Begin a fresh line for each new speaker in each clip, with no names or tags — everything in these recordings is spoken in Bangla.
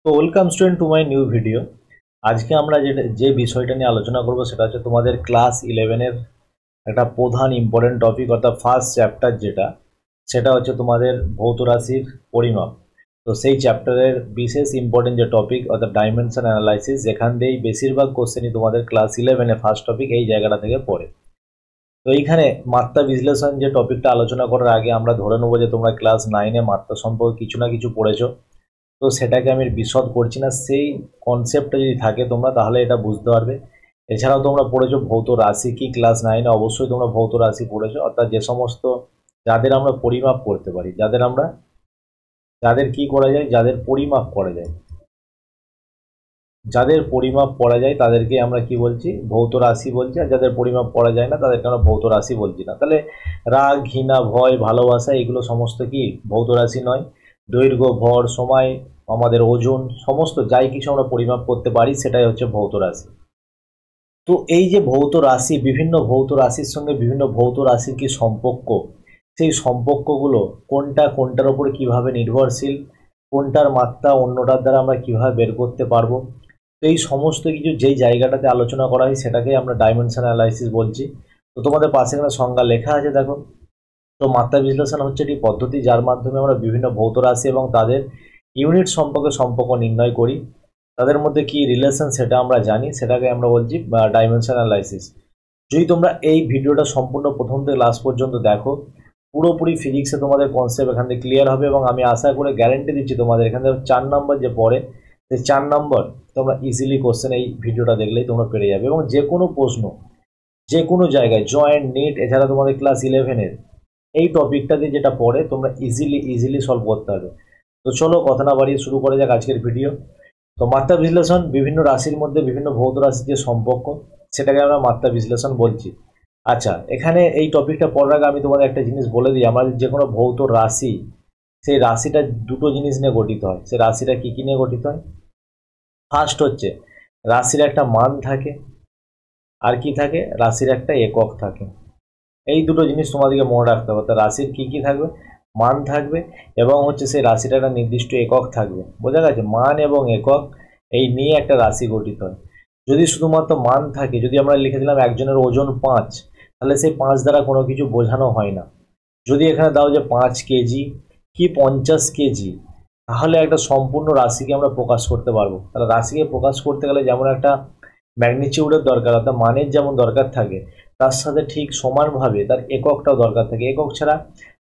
তো welcome student to my new video. আজকে আমরা যে বিষয়টা নিয়ে আলোচনা করব সেটা হচ্ছে তোমাদের ক্লাস 11-এর একটা প্রধান ইম্পর্টেন্ট টপিক অর্থাৎ ফার্স্ট চ্যাপ্টার সেটা হচ্ছে তোমাদের ভৌত রাশির পরিমাপ। তো সেই চ্যাপ্টারের বিশেষ ইম্পর্টেন্ট যে টপিক অর্থাৎ ডাইমেনশন অ্যানালাইসিস, যেখান দিয়েই বেশিরভাগ কোশ্চেনই তোমাদের ক্লাস 11-এ ফার্স্ট টপিক এই জায়গাটা থেকে পড়ে। তো এইখানে মাত্রা বিশ্লেষণ যে টপিকটা আলোচনা করার আগে আমরা ধরে নেবো যে তোমরা ক্লাস 9-এ মাত্রা সম্পর্কে কিছু না কিছু পড়েছো। তো সেটাকে আমি বিশদ করছি না, সেই কনসেপ্টটা যদি থাকে তোমরা তাহলে এটা বুঝতে পারবে। এছাড়াও তোমরা পড়েছো ভৌত রাশি কি, ক্লাস 9-এ অবশ্যই তোমরা ভৌত রাশি পড়েছো, অর্থাৎ যে সমস্ত যাদের আমরা পরিমাপ করতে পারি, যাদের কি করা যায়, যাদের পরিমাপ করা যায়, যাদের পরিমাপ করা যায় তাদেরকে আমরা কি বলছি, ভৌত রাশি বলছি। আর যাদের পরিমাপ করা যায় না তাদেরকে আমরা ভৌত রাশি বলছি না। তাহলে রাগ, ঘৃণা, ভয়, ভালোবাসা এগুলো সমস্ত কি ভৌত রাশি নয়। দৈর্ঘ্য, ভর, সময়, আমাদের ওজন, সমস্ত যাই কিছু আমরা পরিমাপ করতে পারি সেটাই হচ্ছে ভৌত রাশি। তো এই যে ভৌত রাশি, বিভিন্ন ভৌত রাশির সঙ্গে বিভিন্ন ভৌত রাশির কি সম্পর্ক, সেই সম্পর্কগুলো কোনটা কোনটার ওপরে কিভাবে নির্ভরশীল, কোনটার মাত্রা অন্যটার দ্বারা আমরা কিভাবে বের করতে পারবো, তো এই সমস্ত কিছু যেই জায়গাটাতে আলোচনা করা হয় সেটাকেই আমরা ডাইমেনশন অ্যানালাইসিস বলছি। তো তোমাদের পাশে এখানে সংজ্ঞা লেখা আছে দেখো। তো মাত্রা বিশ্লেষণ হচ্ছে একটি পদ্ধতি যার মাধ্যমে আমরা বিভিন্ন ভৌত রাশি এবং তাদের ইউনিট সম্পর্কে সম্পর্ক নির্ণয় করি, তাদের মধ্যে কি রিলেশন সেটা আমরা জানি, সেটাকে আমরা বলছি ডাইমেনশন অ্যানালাইসিস। যদি তোমরা এই ভিডিওটা সম্পূর্ণ প্রথম থেকে লাস্ট পর্যন্ত দেখো, পুরোপুরি ফিজিক্সে তোমাদের কনসেপ্ট এখান থেকে ক্লিয়ার হবে এবং আমি আশা করে গ্যারেন্টি দিচ্ছি তোমাদের এখান থেকে 4 নম্বর যে পড়ে সেই 4 নম্বর তোমরা ইজিলি কোশ্চেন এই ভিডিওটা দেখলেই তোমরা পেরে যাবে। এবং যে কোনো প্রশ্ন যে কোনো জায়গায় জয়েন্ট, নিট, এছাড়া তোমাদের ক্লাস 11-এর এই টপিকটাতে যেটা পড়ে তোমরা ইজিলি সলভ করতে হবে। তো চলো কথা না বাড়িয়ে শুরু করা যাক আজকের ভিডিও। তো মাত্রা বিশ্লেষণ, বিভিন্ন রাশির মধ্যে বিভিন্ন ভৌত রাশির যে সম্পর্ক সেটাকে আমরা মাত্রা বিশ্লেষণ বলছি। আচ্ছা, এখানে এই টপিকটা পড়ার আগে আমি তোমাদের একটা জিনিস বলে দিই, আমাদের যে কোনো ভৌত রাশি, সেই রাশিটা দুটো জিনিস নিয়ে গঠিত হয়। সেই রাশিটা কি কি নিয়ে গঠিত হয়? ফার্স্ট হচ্ছে রাশির একটা মান থাকে, আর কি থাকে, রাশির একটা একক থাকে। এই দুটো জিনিস তোমাদেরকে মনে রাখতে হবে। তো রাশির কি কি থাকবে, মান থাকবে এবং হচ্ছে সেই রাশিটা একটা নির্দিষ্ট একক থাকবে। বোঝা গেছে? মান এবং একক এই নিয়ে একটা রাশি গঠিত হয়। যদি শুধুমাত্র মান থাকে, যদি আমরা লিখে দিলাম একজনের ওজন 5, তাহলে সেই 5 দ্বারা কোনো কিছু বোঝানো হয় না। যদি এখানে দাও যে 5 কেজি কি 50 কেজি, তাহলে একটা সম্পূর্ণ রাশিকে আমরা প্রকাশ করতে পারবো। তাহলে রাশিকে প্রকাশ করতে গেলে যেমন একটা ম্যাগনিচিউডের দরকার, অর্থাৎ মানের যেমন দরকার থাকে, তার সাথে ঠিক সমানভাবে তার এককটাও দরকার থাকে। একক ছাড়া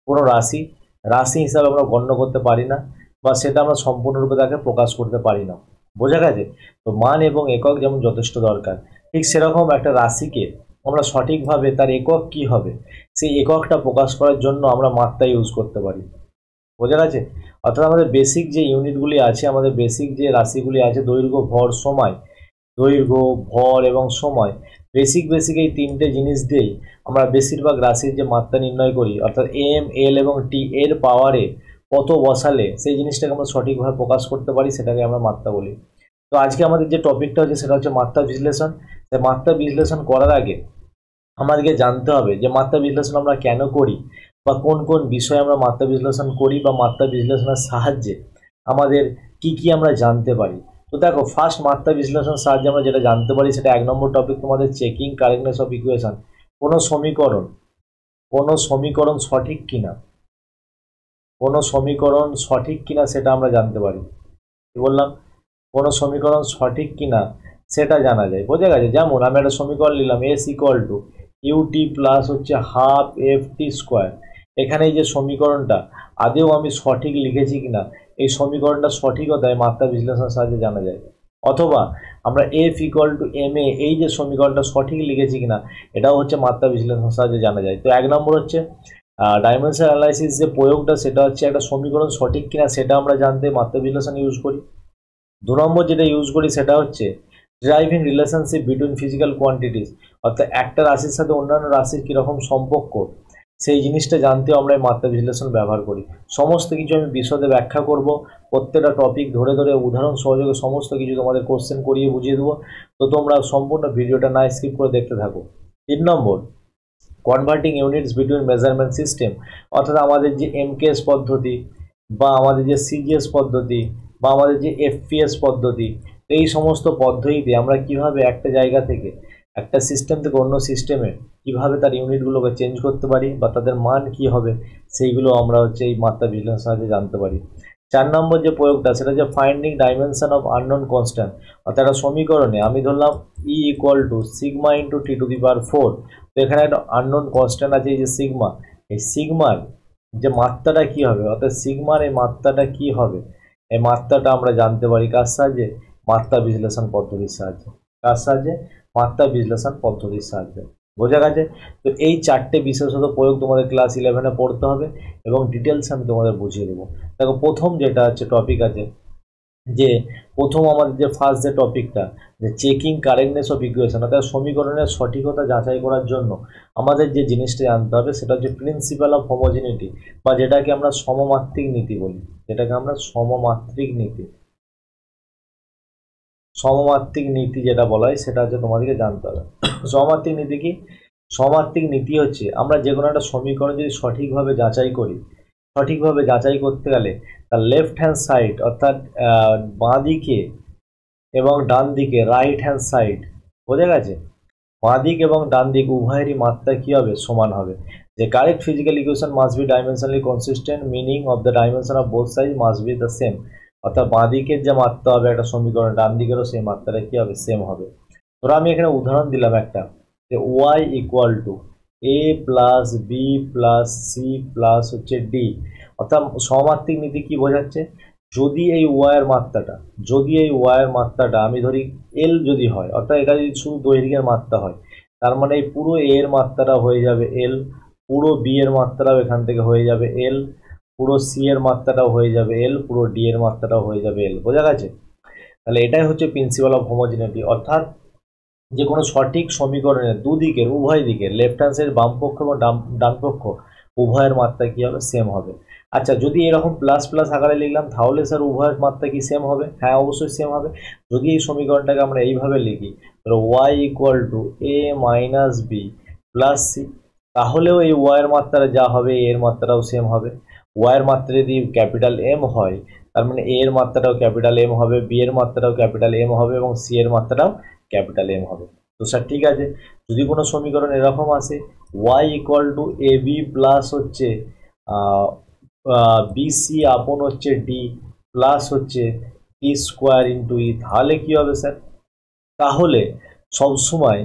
কোনো রাশি রাশি হিসাবে আমরা গণ্য করতে পারি না, বা সেটা আমরা সম্পূর্ণরূপে তাকে প্রকাশ করতে পারি না। বোঝা গেছে? তো মান এবং একক যেমন যথেষ্ট দরকার, ঠিক সেরকম একটা রাশিকে আমরা সঠিকভাবে তার একক কি হবে সেই এককটা প্রকাশ করার জন্য আমরা মাত্রা ইউজ করতে পারি। বোঝা গেছে? অর্থাৎ আমাদের বেসিক যে ইউনিটগুলি আছে, আমাদের বেসিক যে রাশিগুলি আছে, দৈর্ঘ্য, ভর, সময়, দৈর্ঘ্য, ভর এবং সময়, বেসিক এই তিনটে জিনিস দিয়েই আমরা বেশিরভাগ রাশির যে মাত্রা নির্ণয় করি, অর্থাৎ এম, এল এবং টি এর পাওয়ারে কত বসালে সেই জিনিসটাকে আমরা সঠিকভাবে প্রকাশ করতে পারি, সেটাকে আমরা মাত্রা বলি। তো আজকে আমাদের যে টপিকটা হচ্ছে সেটা হচ্ছে মাত্রা বিশ্লেষণ। মাত্রা বিশ্লেষণ করার আগে আমাদেরকে জানতে হবে যে মাত্রা বিশ্লেষণ আমরা কেন করি, বা কোন কোন বিষয়ে আমরা মাত্রা বিশ্লেষণ করি, বা মাত্রা বিশ্লেষণের সাহায্যে আমাদের কি কি আমরা জানতে পারি। তো দেখো, ফার্স্ট মাত্রা বিশ্লেষণের সাহায্যে আমরা যেটা জানতে পারি সেটা 1 নম্বর টপিক তোমাদের চেকিং কারেক্টনেস অফ ইকুয়েশন। কোনো সমীকরণ সঠিক কিনা, সেটা আমরা জানতে পারি। কি বললাম? কোনো সমীকরণ সঠিক কিনা সেটা জানা যায়। বোঝা গেছে? যেমন আমি একটা সমীকরণ নিলাম, s equal to u t plus হচ্ছে হাফ এফ টি স্কোয়ার। এখানে এই যে সমীকরণটা আদেও আমি সঠিক লিখেছি কিনা, এই সমীকরণটা সঠিকতায় মাত্রা বিশ্লেষণের সাহায্যে জানা যায়। অথবা আমরা F equal to M A, এই যে সমীকরণটা সঠিক লিখেছি কিনা, এটাও হচ্ছে মাত্রা বিশ্লেষণের সাহায্যে জানা যায়। তো 1 নম্বর হচ্ছে ডাইমেনশন অ্যানালাইসিস যে প্রয়োগটা, সেটা হচ্ছে একটা সমীকরণ সঠিক কিনা সেটা আমরা জানতে মাত্রা বিশ্লেষণ ইউজ করি। 2 নম্বর যেটা ইউজ করি সেটা হচ্ছে driving relationship between physical quantities, অর্থাৎ একটা রাশির সাথে অন্যান্য রাশির কীরকম সম্পর্ক সেই জিনিসটা জানতেও আমরা এই মাত্রা বিশ্লেষণ ব্যবহার করি। সমস্ত কিছু আমি বিশদে ব্যাখ্যা করব, প্রত্যেকটা টপিক ধরে ধরে উদাহরণ সহযোগে সমস্ত কিছু তোমাদের কোশ্চেন করিয়ে বুঝিয়ে দেবো। তো তোমরা সম্পূর্ণ ভিডিওটা না স্কিপ করে দেখতে থাকো। 3 নম্বর, converting units between measurement system, অর্থাৎ আমাদের যে এমকেএস পদ্ধতি বা আমাদের যে সিজিএস পদ্ধতি বা আমাদের যে এফপিএস পদ্ধতি, এই সমস্ত পদ্ধতিতে আমরা কিভাবে একটা জায়গা থেকে একটা সিস্টেম থেকে অন্য সিস্টেমে কিভাবে তার ইউনিটগুলোকে চেঞ্জ করতে পারি বা তাদের মান কি হবে সেইগুলো আমরা হচ্ছে এই মাত্রা বিশ্লেষণের সাহায্যে জানতে পারি। 4 নম্বর যে প্রয়োগটা সেটা হচ্ছে finding dimension of unknown constant. অর্থাৎ একটা সমীকরণে আমি ধরলাম E equal to sigma into T to the power 4। তো এখানে একটা আননোন কনস্ট্যান্ট আছে এই যে সিগমা, এই সিগমার যে মাত্রাটা কি হবে, অর্থাৎ সিগমার এই মাত্রাটা কি হবে, এই মাত্রাটা আমরা জানতে পারি কার সাহায্যে? মাত্রা বিশ্লেষণ পদ্ধতির সাহায্যে। কার সাহায্যে? মাত্রা বিশ্লেষণ পদ্ধতির সাহায্যে। বোঝা গেছে? তো এই 4টে বিশেষত প্রয়োগ তোমাদের ক্লাস 11-এ পড়তে হবে এবং ডিটেলস আমি তোমাদের বুঝিয়ে দেবো। দেখো প্রথম যেটা হচ্ছে টপিক আছে, যে প্রথম আমাদের যে ফার্স্ট যে টপিকটা, যে চেকিং কারেক্টনেস অফ ইকুয়েশন, অর্থাৎ সমীকরণের সঠিকতা যাচাই করার জন্য আমাদের যে জিনিসটা জানতে হবে সেটা হচ্ছে প্রিন্সিপাল অফ হোমোজিনিটি, বা যেটাকে আমরা সমমাত্রিক নীতি বলি, যেটাকে আমরা সমমাত্রিক নীতি, সমমাত্রিক নীতি যেটা বলা হয় সেটা হচ্ছে তোমাদেরকে জানতে হবে। সমমাত্রিক নীতি কি? সমমাত্রিক নীতি হচ্ছে আমরা যে কোনো একটা সমীকরণ যদি সঠিকভাবে যাচাই করি, সঠিকভাবে যাচাই করতে গেলে তার লেফট হ্যান্ড সাইড অর্থাৎ বাঁ দিকে এবং ডান দিকে রাইট হ্যান্ড সাইড, বোঝা গেছে, বাঁ দিক এবং ডান দিক উভয়েরই মাত্রা কী হবে? সমান হবে। যে correct physical equation must be dimensionally consistent, meaning of the dimension of both side must be the same. অর্থাৎ বাঁ দিকের যে মাত্রা হবে একটা সমীকরণ, ডান দিকেরও সেই মাত্রাটা কী হবে? সেম হবে। ধরো আমি এখানে উদাহরণ দিলাম একটা, যে y equal to a plus b plus c plus হচ্ছে ডি। অর্থাৎ সমমাত্রিক নীতি কি বোঝাচ্ছে? যদি এই ওয়াইয়ের মাত্রাটা, যদি এই ওয়াইয়ের মাত্রাটা আমি ধরি এল যদি হয়, অর্থাৎ এটা যদি শুধু দৈর্ঘ্যের মাত্রা হয়, তার মানে এই পুরো এ এর মাত্রাটা হয়ে যাবে এল, পুরো বি এর মাত্রাটাও এখান থেকে হয়ে যাবে এল, পুরো সি এর মাত্রাটাও হয়ে যাবে এল, পুরো ডি এর মাত্রাটাও হয়ে যাবে এল। বোঝা গেছে? তাহলে এটাই হচ্ছে প্রিন্সিপাল অফ হোমোজিনিটি। অর্থাৎ যে কোনো সঠিক সমীকরণের দুদিকের উভয় দিকের লেফট হ্যান্ড সাইড বাম পক্ষ এবং ডান পক্ষ উভয়ের মাত্রা কী হবে? সেম হবে। আচ্ছা, যদি এরকম প্লাস প্লাস আকারে লিখলাম তাহলে স্যার উভয়ের মাত্রা কি সেম হবে? হ্যাঁ, অবশ্যই সেম হবে। যদি এই সমীকরণটাকে আমরা এইভাবে লিখি, ধরো y equal to a minus b plus c, তাহলেও এই ওয়াইয়ের মাত্রা যা হবে এর মাত্রাটাও সেম হবে। ওয়াইয়ের মাত্রা যদি ক্যাপিটাল এম হয়, তার মানে এ এর মাত্রাটাও ক্যাপিটাল এম হবে, বি এর মাত্রাটাও ক্যাপিটাল এম হবে এবং সি এর মাত্রাটাও ক্যাপিটাল এম হবে। তো স্যার ঠিক আছে, যদি কোনো সমীকরণ এরকম আসে y equal to a b plus হচ্ছে বিসি আপন হচ্ছে ডি প্লাস হচ্ছে টি স্কোয়ার ইন্টু ই, তাহলে কী হবে স্যার? তাহলে সবসময়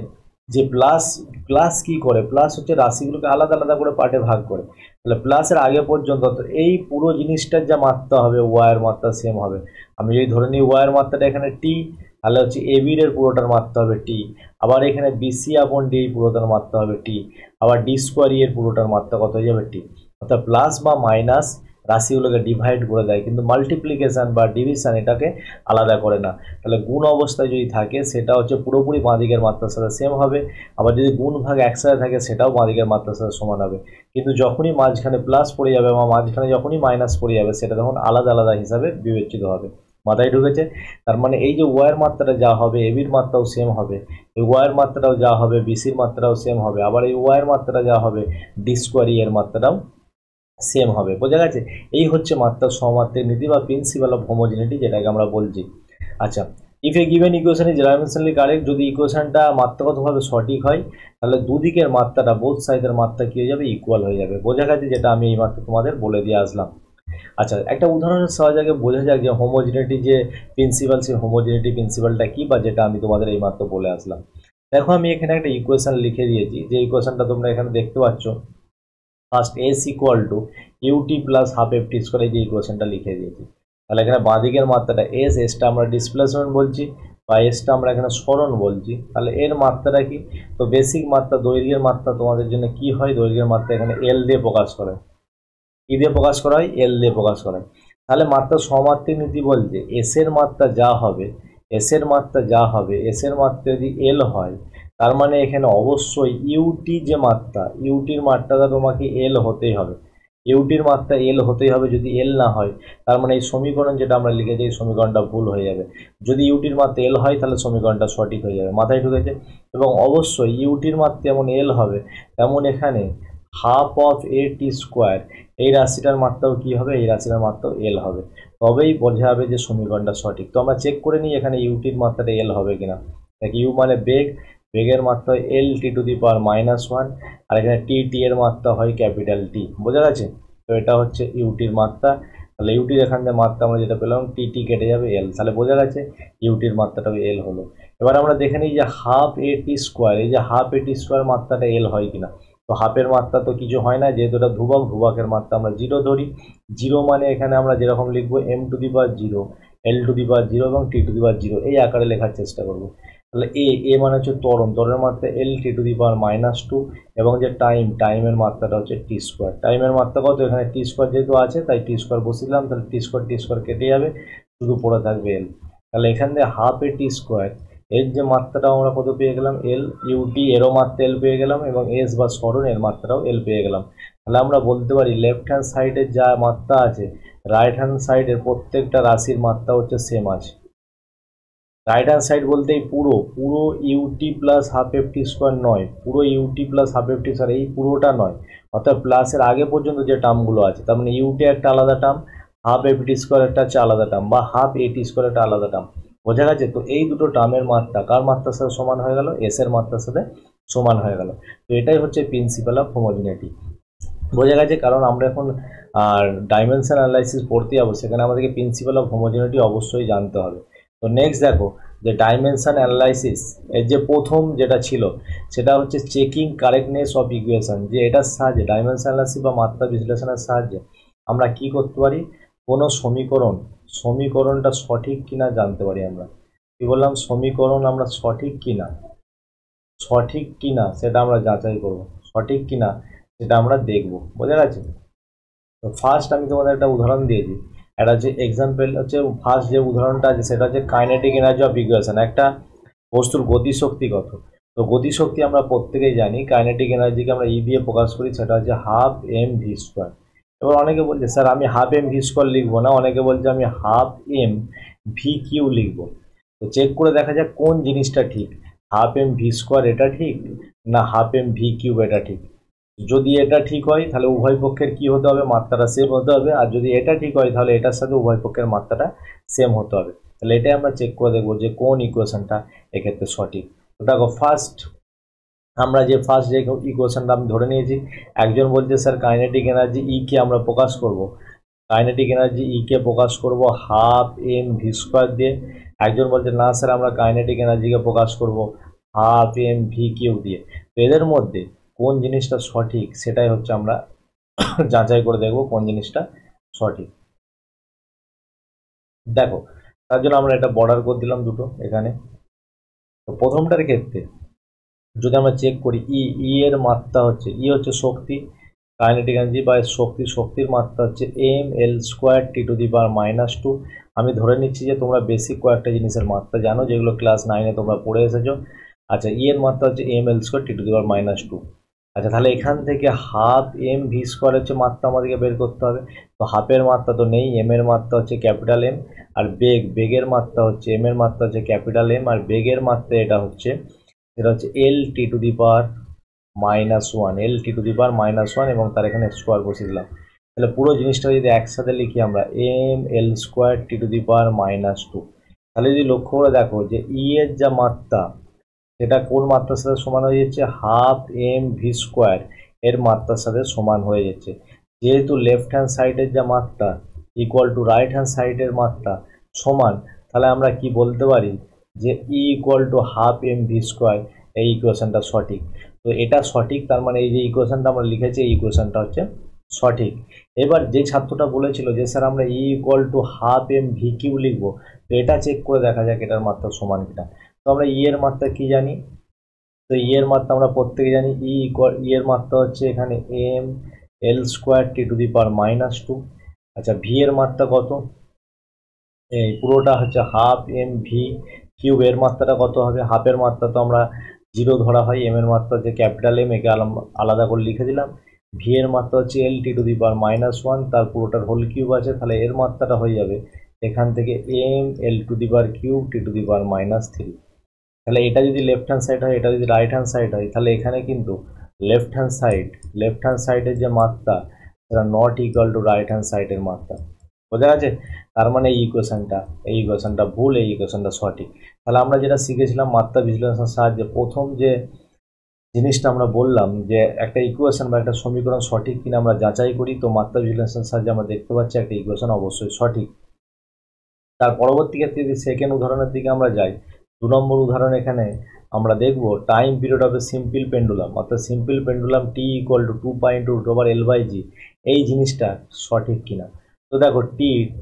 যে প্লাস, প্লাস কি করে? প্লাস হচ্ছে রাশিগুলোকে আলাদা আলাদা করে পার্টে ভাগ করে। তাহলে প্লাসের আগে পর্যন্ত এই পুরো জিনিসটার যা মাত্রা হবে ওয়াইয়ের মাত্রা সেম হবে। আমি যদি ধরে নিই ওয়াইয়ের মাত্রাটা এখানে টি, তাহলে হচ্ছে এ বির এর পুরোটার মাত্রা হবে টি, আবার এখানে বিসি আপন ডি পুরোটার মাত্রা হবে টি, আবার ডি স্কোয়ার ই এর পুরোটার মাত্রা কত হয়ে যাবে? টি। অর্থাৎ প্লাস বা মাইনাস রাশিগুলোকে ডিভাইড করে দেয়, কিন্তু মাল্টিপ্লিকেশান বা ডিভিশন এটাকে আলাদা করে না। তাহলে গুণ অবস্থায় যদি থাকে সেটা হচ্ছে পুরোপুরি বাঁ দিকের মাত্রার সাথে সেম হবে, আবার যদি গুণ ভাগ একসাথে থাকে সেটাও বাঁ দিকের মাত্রার সাথে সমান হবে। কিন্তু যখনই মাঝখানে প্লাস পড়ে যাবে বা মাঝখানে যখনই মাইনাস পড়ে যাবে সেটা তখন আলাদা আলাদা হিসাবে বিবেচিত হবে। মাথায় ঢুকেছে? তার মানে এই যে ওয়াইয়ের মাত্রাটা যা হবে এবির মাত্রাও সেম হবে, এই ওয়াইয়ের মাত্রাটাও যা হবে বিসির মাত্রাটাও সেম হবে, আবার এই ওয়াইয়ের মাত্রাটা যা হবে ডি স্কোয়ার ই এর মাত্রাটাও সেম হবে। বোঝা গেছে? এই হচ্ছে মাত্রা সমমাত্রিক নীতি বা প্রিন্সিপাল অফ হোমোজিনিটি, যেটাকে আমরা বলছি। আচ্ছা, if a given equation is dimensionally correct, যদি ইকুয়েশনটা মাত্রাগতভাবে সঠিক হয় তাহলে দুদিকের মাত্রাটা বোথ সাইডের মাত্রা কী হয়ে যাবে? ইকুয়াল হয়ে যাবে। বোঝা গেছে? যেটা আমি এই মাত্র তোমাদের বলে দিয়ে আসলাম। আচ্ছা, একটা উদাহরণের সাহায্যে বোঝা যাক যে হোমোজিনিটি যে প্রিন্সিপাল, সেই হোমোজিনিটি প্রিন্সিপালটা কী, বা যেটা আমি তোমাদের এই মাত্র বলে আসলাম। দেখো আমি এখানে একটা ইকুয়েশন লিখে দিয়েছি, যে ইকুয়েশনটা তোমরা এখানে দেখতে পাচ্ছ। First s equal to u t plus half f t square, এই যে ইকুয়েশনটা লিখে দিয়েছি। তাহলে এখানে বাঁদিকের মাত্রাটা এস, এসটা আমরা ডিসপ্লেসমেন্ট বলছি বা এসটা আমরা এখানে সরণ বলছি। তাহলে এর মাত্রাটা কি? তো বেসিক মাত্রা দৈর্ঘ্যের মাত্রা তোমাদের জন্য কি হয়? দৈর্ঘ্যের মাত্রা এখানে এল দিয়ে প্রকাশ করে। কি দিয়ে প্রকাশ করা হয়? এল দিয়ে প্রকাশ করা হয়। তাহলে মাত্রা সমমাত্রিক নীতি বলছে এস এর মাত্রা যা হবে, এস এর মাত্রা যা হবে, এস এর মাত্রা যদি এল হয়, তার মানে এখানে অবশ্যই ইউটি যে মাত্রা, ইউটির মাত্রাটা তোমাকে এল হতেই হবে, ইউটির মাত্রা এল হতেই হবে। যদি এল না হয় তার মানে এই সমীকরণ যেটা আমরা লিখেছি এই সমীকরণটা ভুল হয়ে যাবে। যদি ইউটির মাত্রা এল হয় তাহলে সমীকরণটা সঠিক হয়ে যাবে। মাথায় ঢুকেছে? এবং অবশ্যই ইউটির মাত্রা যেমন এল হবে তেমন এখানে half of A T square এই রাশিটার মাত্রাও কী হবে? এই রাশিটার মাত্রাও এল হবে। তবেই বোঝা যাবে যে সমীকরণটা সঠিক। তো আমরা চেক করে নিই এখানে ইউটির মাত্রাটা এল হবে কিনা। দেখ ইউ মানে বেগ, বেগের মাত্রা হয় এল টি টু দি পাওয়ার -1, আর এখানে টি এর মাত্রা হয় ক্যাপিটাল টি। বোঝা গেছে? তো এটা হচ্ছে ইউটির মাত্রা। তাহলে ইউটির এখান থেকে মাত্রা আমরা যেটা পেলাম টি কেটে যাবে এল, তাহলে বোঝা গেছে ইউটির মাত্রাটা এল হলো। এবার আমরা দেখে নিই যে হাফ এ টি স্কোয়ার, এই যে হাফ এ টি স্কোয়ার মাত্রাটা এল হয় কিনা। তো হাফের মাত্রা তো কিছু হয় না, যেহেতু এটা ধ্রুবক, ধ্রুবকের মাত্রা আমরা 0 ধরি। 0 মানে এখানে আমরা যেরকম লিখবো M to the power 0, L to the power 0 এবং টি টু দি পাওয়ার 0, এই আকারে লেখার চেষ্টা করবো। তাহলে এ মানে হচ্ছে ত্বরণ, ত্বরণের মাত্রা এল টি টু দি পাওয়ার -2, এবং যে টাইমের মাত্রাটা হচ্ছে টি স্কোয়ার। টাইমের মাত্রা কত, এখানে টি স্কোয়ার যেহেতু আছে তাই টি স্কোয়ার বসিয়ে দিলাম। তাহলে টি স্কোয়ার কেটে যাবে, শুধু পড়ে থাকবে এল। তাহলে এখান থেকে হাফ এ টি স্কোয়ার, এর যে মাত্রাটাও আমরা কত পেয়ে গেলাম এল, ইউটি এরও মাত্রা এল পেয়ে গেলাম, এবং এস বা সরণ এর মাত্রাটাও এল পেয়ে গেলাম। তাহলে আমরা বলতে পারি লেফট হ্যান্ড সাইডের যা মাত্রা আছে রাইট হ্যান্ড সাইডের প্রত্যেকটা রাশির মাত্রা হচ্ছে সেম আছে। রাইট হ্যান্ড সাইড বলতে এই পুরো পুরো u t plus half f t square নয়, পুরো u t plus half f t square এই পুরোটা নয়, অর্থাৎ প্লাসের আগে পর্যন্ত যে টার্মগুলো আছে, তার মানে ইউটি একটা আলাদা term, half f t square একটা হচ্ছে আলাদা টার্ম, বা হাফ এ টি স্কোয়ার একটা আলাদা টার্ম। বোঝা গেছে? তো এই দুটো টার্মের মাত্রা কার মাত্রার সাথে সমান হয়ে গেল, এস এর মাত্রার সাথে সমান হয়ে গেল। তো এটাই হচ্ছে প্রিন্সিপাল অফ হোমোজিনিটি। বোঝা গেছে? কারণ আমরা এখন ডাইমেনশন অ্যানালাইসিস পড়তে যাবো, সেখানে আমাদেরকে প্রিন্সিপাল অফ হোমোজিনিটি অবশ্যই জানতে হবে। তো নেক্সট দেখো যে ডাইমেনশন অ্যানালাইসিস এর যে প্রথম যেটা ছিল সেটা হচ্ছে চেকিং কারেক্টনেস অফ ইকুয়েশন, যে এটার সাহায্যে ডাইমেনশন অ্যানালাইসিস বা মাত্রা বিশ্লেষণের সাহায্যে আমরা কি করতে পারি, কোনো সমীকরণটা সঠিক কিনা জানতে পারি। আমরা কি বললাম, সমীকরণ আমরা সঠিক কিনা সেটা আমরা যাচাই করব, সঠিক কিনা সেটা আমরা দেখব। বোঝা গেছে? তো ফার্স্ট আমি তোমাদের একটা উদাহরণ দিয়েছি, একটা হচ্ছে এক্সাম্পল হচ্ছে ফার্স্ট যে উদাহরণটা আছে সেটা হচ্ছে কাইনেটিক এনার্জি অফ ইকুয়েশন, একটা বস্তুর গতিশক্তি কত। তো গতিশক্তি আমরা প্রত্যেকেই জানি, কাইনেটিক এনার্জিকে আমরা ই দিয়ে প্রকাশ করি, সেটা হচ্ছে হাফ এম ভি স্কোয়ার। এবার অনেকে বলছে স্যার আমি হাফ এম ভি স্কোয়ার লিখবো না, অনেকে বলছে আমি হাফ এম ভি কিউ লিখবো। তো চেক করে দেখা যাক কোন জিনিসটা ঠিক, হাফ এম ভি স্কোয়ার এটা ঠিক না হাফ এম ভি কিউব এটা ঠিক। যদি এটা ঠিক হয় তাহলে উভয় পক্ষের কি হতে হবে, মাত্রাটা সেম হতে হবে, আর যদি এটা ঠিক হয় তাহলে এটার সাথে উভয় পক্ষের মাত্রাটা সেম হতে হবে। তাহলে এটাই আমরা চেক করে দেখবো যে কোন ইকুয়েশনটা এক্ষেত্রে সঠিক। তো দেখো ফার্স্ট যে ইকুয়েশনটা আমি ধরে নিয়েছি, একজন বলছে স্যার কাইনেটিক এনার্জি ই কে আমরা প্রকাশ করব, কাইনেটিক এনার্জি ই কে প্রকাশ করব হাফ এম ভি স্কোয়ার দিয়ে। একজন বলছে না স্যার আমরা কাইনেটিক এনার্জিকে প্রকাশ করব হাফ এম ভি কিউ দিয়ে। তো এদের মধ্যে কোন জিনিসটা সঠিক সেটাই হচ্ছে আমরা যাচাই করে দেখব কোন জিনিসটা সঠিক। দেখো তার জন্য আমরা এটা বর্ডার করে দিলাম দুটো এখানে। তো প্রথমটার ক্ষেত্রে যদি আমরা চেক করি ই এর মাত্রা হচ্ছে, ই হচ্ছে শক্তি, কাইনেটিক এনার্জি বা শক্তির মাত্রা হচ্ছে M L square T to the power -2। আমি ধরে নিচ্ছি যে তোমরা বেসিক কয়েকটা জিনিসের মাত্রা জানো, যেগুলো ক্লাস 9-এ তোমরা পড়ে এসেছো। আচ্ছা, ই এর মাত্রা হচ্ছে M L square T to the power -2। আচ্ছা, তাহলে এখান থেকে হাফ এম ভি স্কোয়ার হচ্ছে মাত্রা আমাদেরকে বের করতে হবে। তো হাফের মাত্রা তো নেই, এম এর মাত্রা হচ্ছে ক্যাপিটাল এম, আর বেগের মাত্রা হচ্ছে এম এর মাত্রা হচ্ছে ক্যাপিটাল এম, আর বেগের মাত্রা এটা হচ্ছে L T to the power -1, L T to the power -1, এবং তার এখানে স্কোয়ার বসিয়ে দিলাম। তাহলে পুরো জিনিসটা যদি একসাথে লিখি আমরা M L square T to the power -2, তাহলে যদি লক্ষ্য করে দেখো যে ই এর যা মাত্রা সেটা কোন মাত্রার সাথে সমান হয়ে যাচ্ছে, হাফ এম ভি স্কোয়ার এর মাত্রার সাথে সমান হয়ে যাচ্ছে। যেহেতু লেফট হ্যান্ড সাইডের যা মাত্রা ইকুয়াল টু রাইট হ্যান্ড সাইডের মাত্রা সমান, তাহলে আমরা কি বলতে পারি যে e equal to half M V square, এই ইকুয়েশনটা সঠিক। তো এটা সঠিক, তার মানে এই যে ইকুয়েশনটা আমরা লিখেছি এই ইকুয়েশনটা হচ্ছে সঠিক। এবার যে ছাত্রটা বলেছিল যে স্যার আমরা e equal to half M v q লিখবো, তো এটা চেক করে দেখা যাক এটার মাত্রা সমান কিনা। তো আমরা ই এর মাত্রা কি জানি, তো ই এর মাত্রা আমরা প্রত্যেকে জানি, ই এর মাত্রা হচ্ছে এখানে M L square T to the power -2। আচ্ছা, ভি এর মাত্রা কত, এই পুরোটা হচ্ছে হাফ এম ভি কিউব, এর মাত্রাটা কত হবে, হাফের মাত্রা তো আমরা 0 ধরা হয়, এম এর মাত্রা হচ্ছে ক্যাপিটাল এম, একে আলাদা করে লিখে দিলাম। ভি এর মাত্রা হচ্ছে L T to the power -1, তার পুরোটার হোল কিউব আছে, তাহলে এর মাত্রাটা হয়ে যাবে এখান থেকে M L to the power cube T to the power -3। তাহলে এটা যদি লেফট হ্যান্ড সাইড হয়, এটা যদি রাইট হ্যান্ড সাইড হয়, তাহলে এখানে কিন্তু লেফট হ্যান্ড সাইডের যে মাত্রা সেটা not equal to right hand সাইডের মাত্রা। বোঝা গেছে? তার মানে এই ইকুয়েশনটা ভুল, এই ইকুয়েশনটা সঠিক। তাহলে আমরা যেটা শিখেছিলাম মাত্রা বিশ্লেষণের সাহায্যে, প্রথম যে জিনিসটা আমরা বললাম যে একটা ইকুয়েশন বা একটা সমীকরণ সঠিক কিনা আমরা যাচাই করি, তো মাত্রা বিশ্লেষণের সাহায্যে আমরা দেখতে পাচ্ছি একটা ইকুয়েশন অবশ্যই সঠিক। তার পরবর্তী ক্ষেত্রে যদি সেকেন্ড উদাহরণের দিকে আমরা যাই, 2 নম্বর উদাহরণ এখানে আমরা দেখব time period of a simple pendulum, অর্থাৎ simple pendulum T equal to 2 π × √L/g, এই জিনিসটা সঠিক কিনা। তো দেখো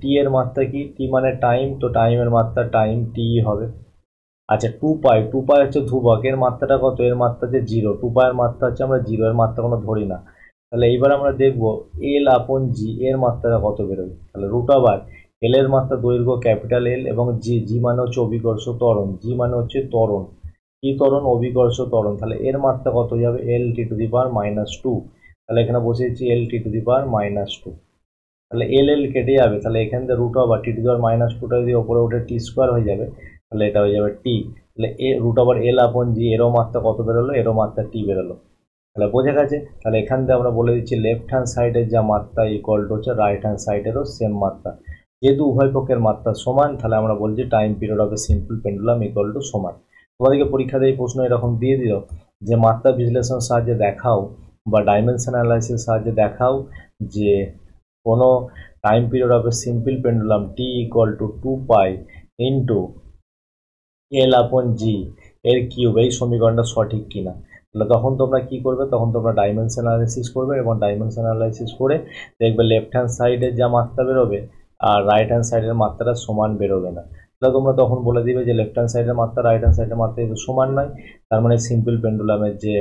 টি এর মাত্রা কি, টি মানে টাইম, তো টাইমের মাত্রা টাইম টি হবে। আচ্ছা 2π হচ্ছে ধ্রুবক, এর মাত্রাটা কত, এর মাত্রা হচ্ছে 0, 2π এর মাত্রা হচ্ছে আমরা 0, এর মাত্রা কোনো ধরি না। তাহলে এইবার আমরা দেখবো L/g এর মাত্রাটা কত বেরোয়। তাহলে √, এল এর মাত্রা দৈর্ঘ্য ক্যাপিটাল এল, এবং জি মানে হচ্ছে অভিকর্ষ ত্বরণ, জি মানে হচ্ছে ত্বরণ, কি ত্বরণ, অভিকর্ষ ত্বরণ। তাহলে এর মাত্রা কত যাবে, L(t⁻²), তাহলে এখানে বসেছি L(t⁻²). তাহলে এল কেটে যাবে, তাহলে এখান থেকে √t⁻²টা যদি ওপরে উঠে t² হয়ে যাবে, তাহলে এটা হয়ে যাবে টি। তাহলে √L/g এরও মাত্রা কত বেরোলো, এরও মাত্রা টি বেরোলো। তাহলে বোঝা গেছে। তাহলে এখান থেকে আমরা বলে দিচ্ছি লেফট হ্যান্ড সাইডের যা মাত্রা ইকুয়াল টু হচ্ছে রাইট হ্যান্ড সাইডেরও সেম মাত্রা। যেহেতু উভয় পক্ষের মাত্রা সমান, তাহলে আমরা বলছি time period of a simple pendulum equal to সমান। তোমাদেরকে পরীক্ষাতে এই প্রশ্ন এরকম দিয়ে দিল যে মাত্রা বিশ্লেষণ সাহায্যে দেখাও বা ডাইমেনশন অ্যানালাইসিস সাহায্যে দেখাও যে কোনো time period of a simple pendulum T equal to 2π × L/g এর কিউব, এই সমীকরণটা সঠিক কিনা। তাহলে তখন তোমরা কি করবে, তখন তোমরা ডাইমেনশন অ্যানালাইসিস করবে, এবং ডাইমেনশন অ্যানালাইসিস করে দেখবে লেফট হ্যান্ড সাইডের যা মাত্রা বেরোবে আর রাইট হ্যান্ড সাইডের মাত্রাটা সমান বেরোবে না। তাহলে তোমরা তখন বলে দিবে যে লেফট হ্যান্ড সাইডের মাত্রা রাইট হ্যান্ড সাইডের মাত্রা কিন্তু সমান নয়, তার মানে সিম্পল পেন্ডুলামের যে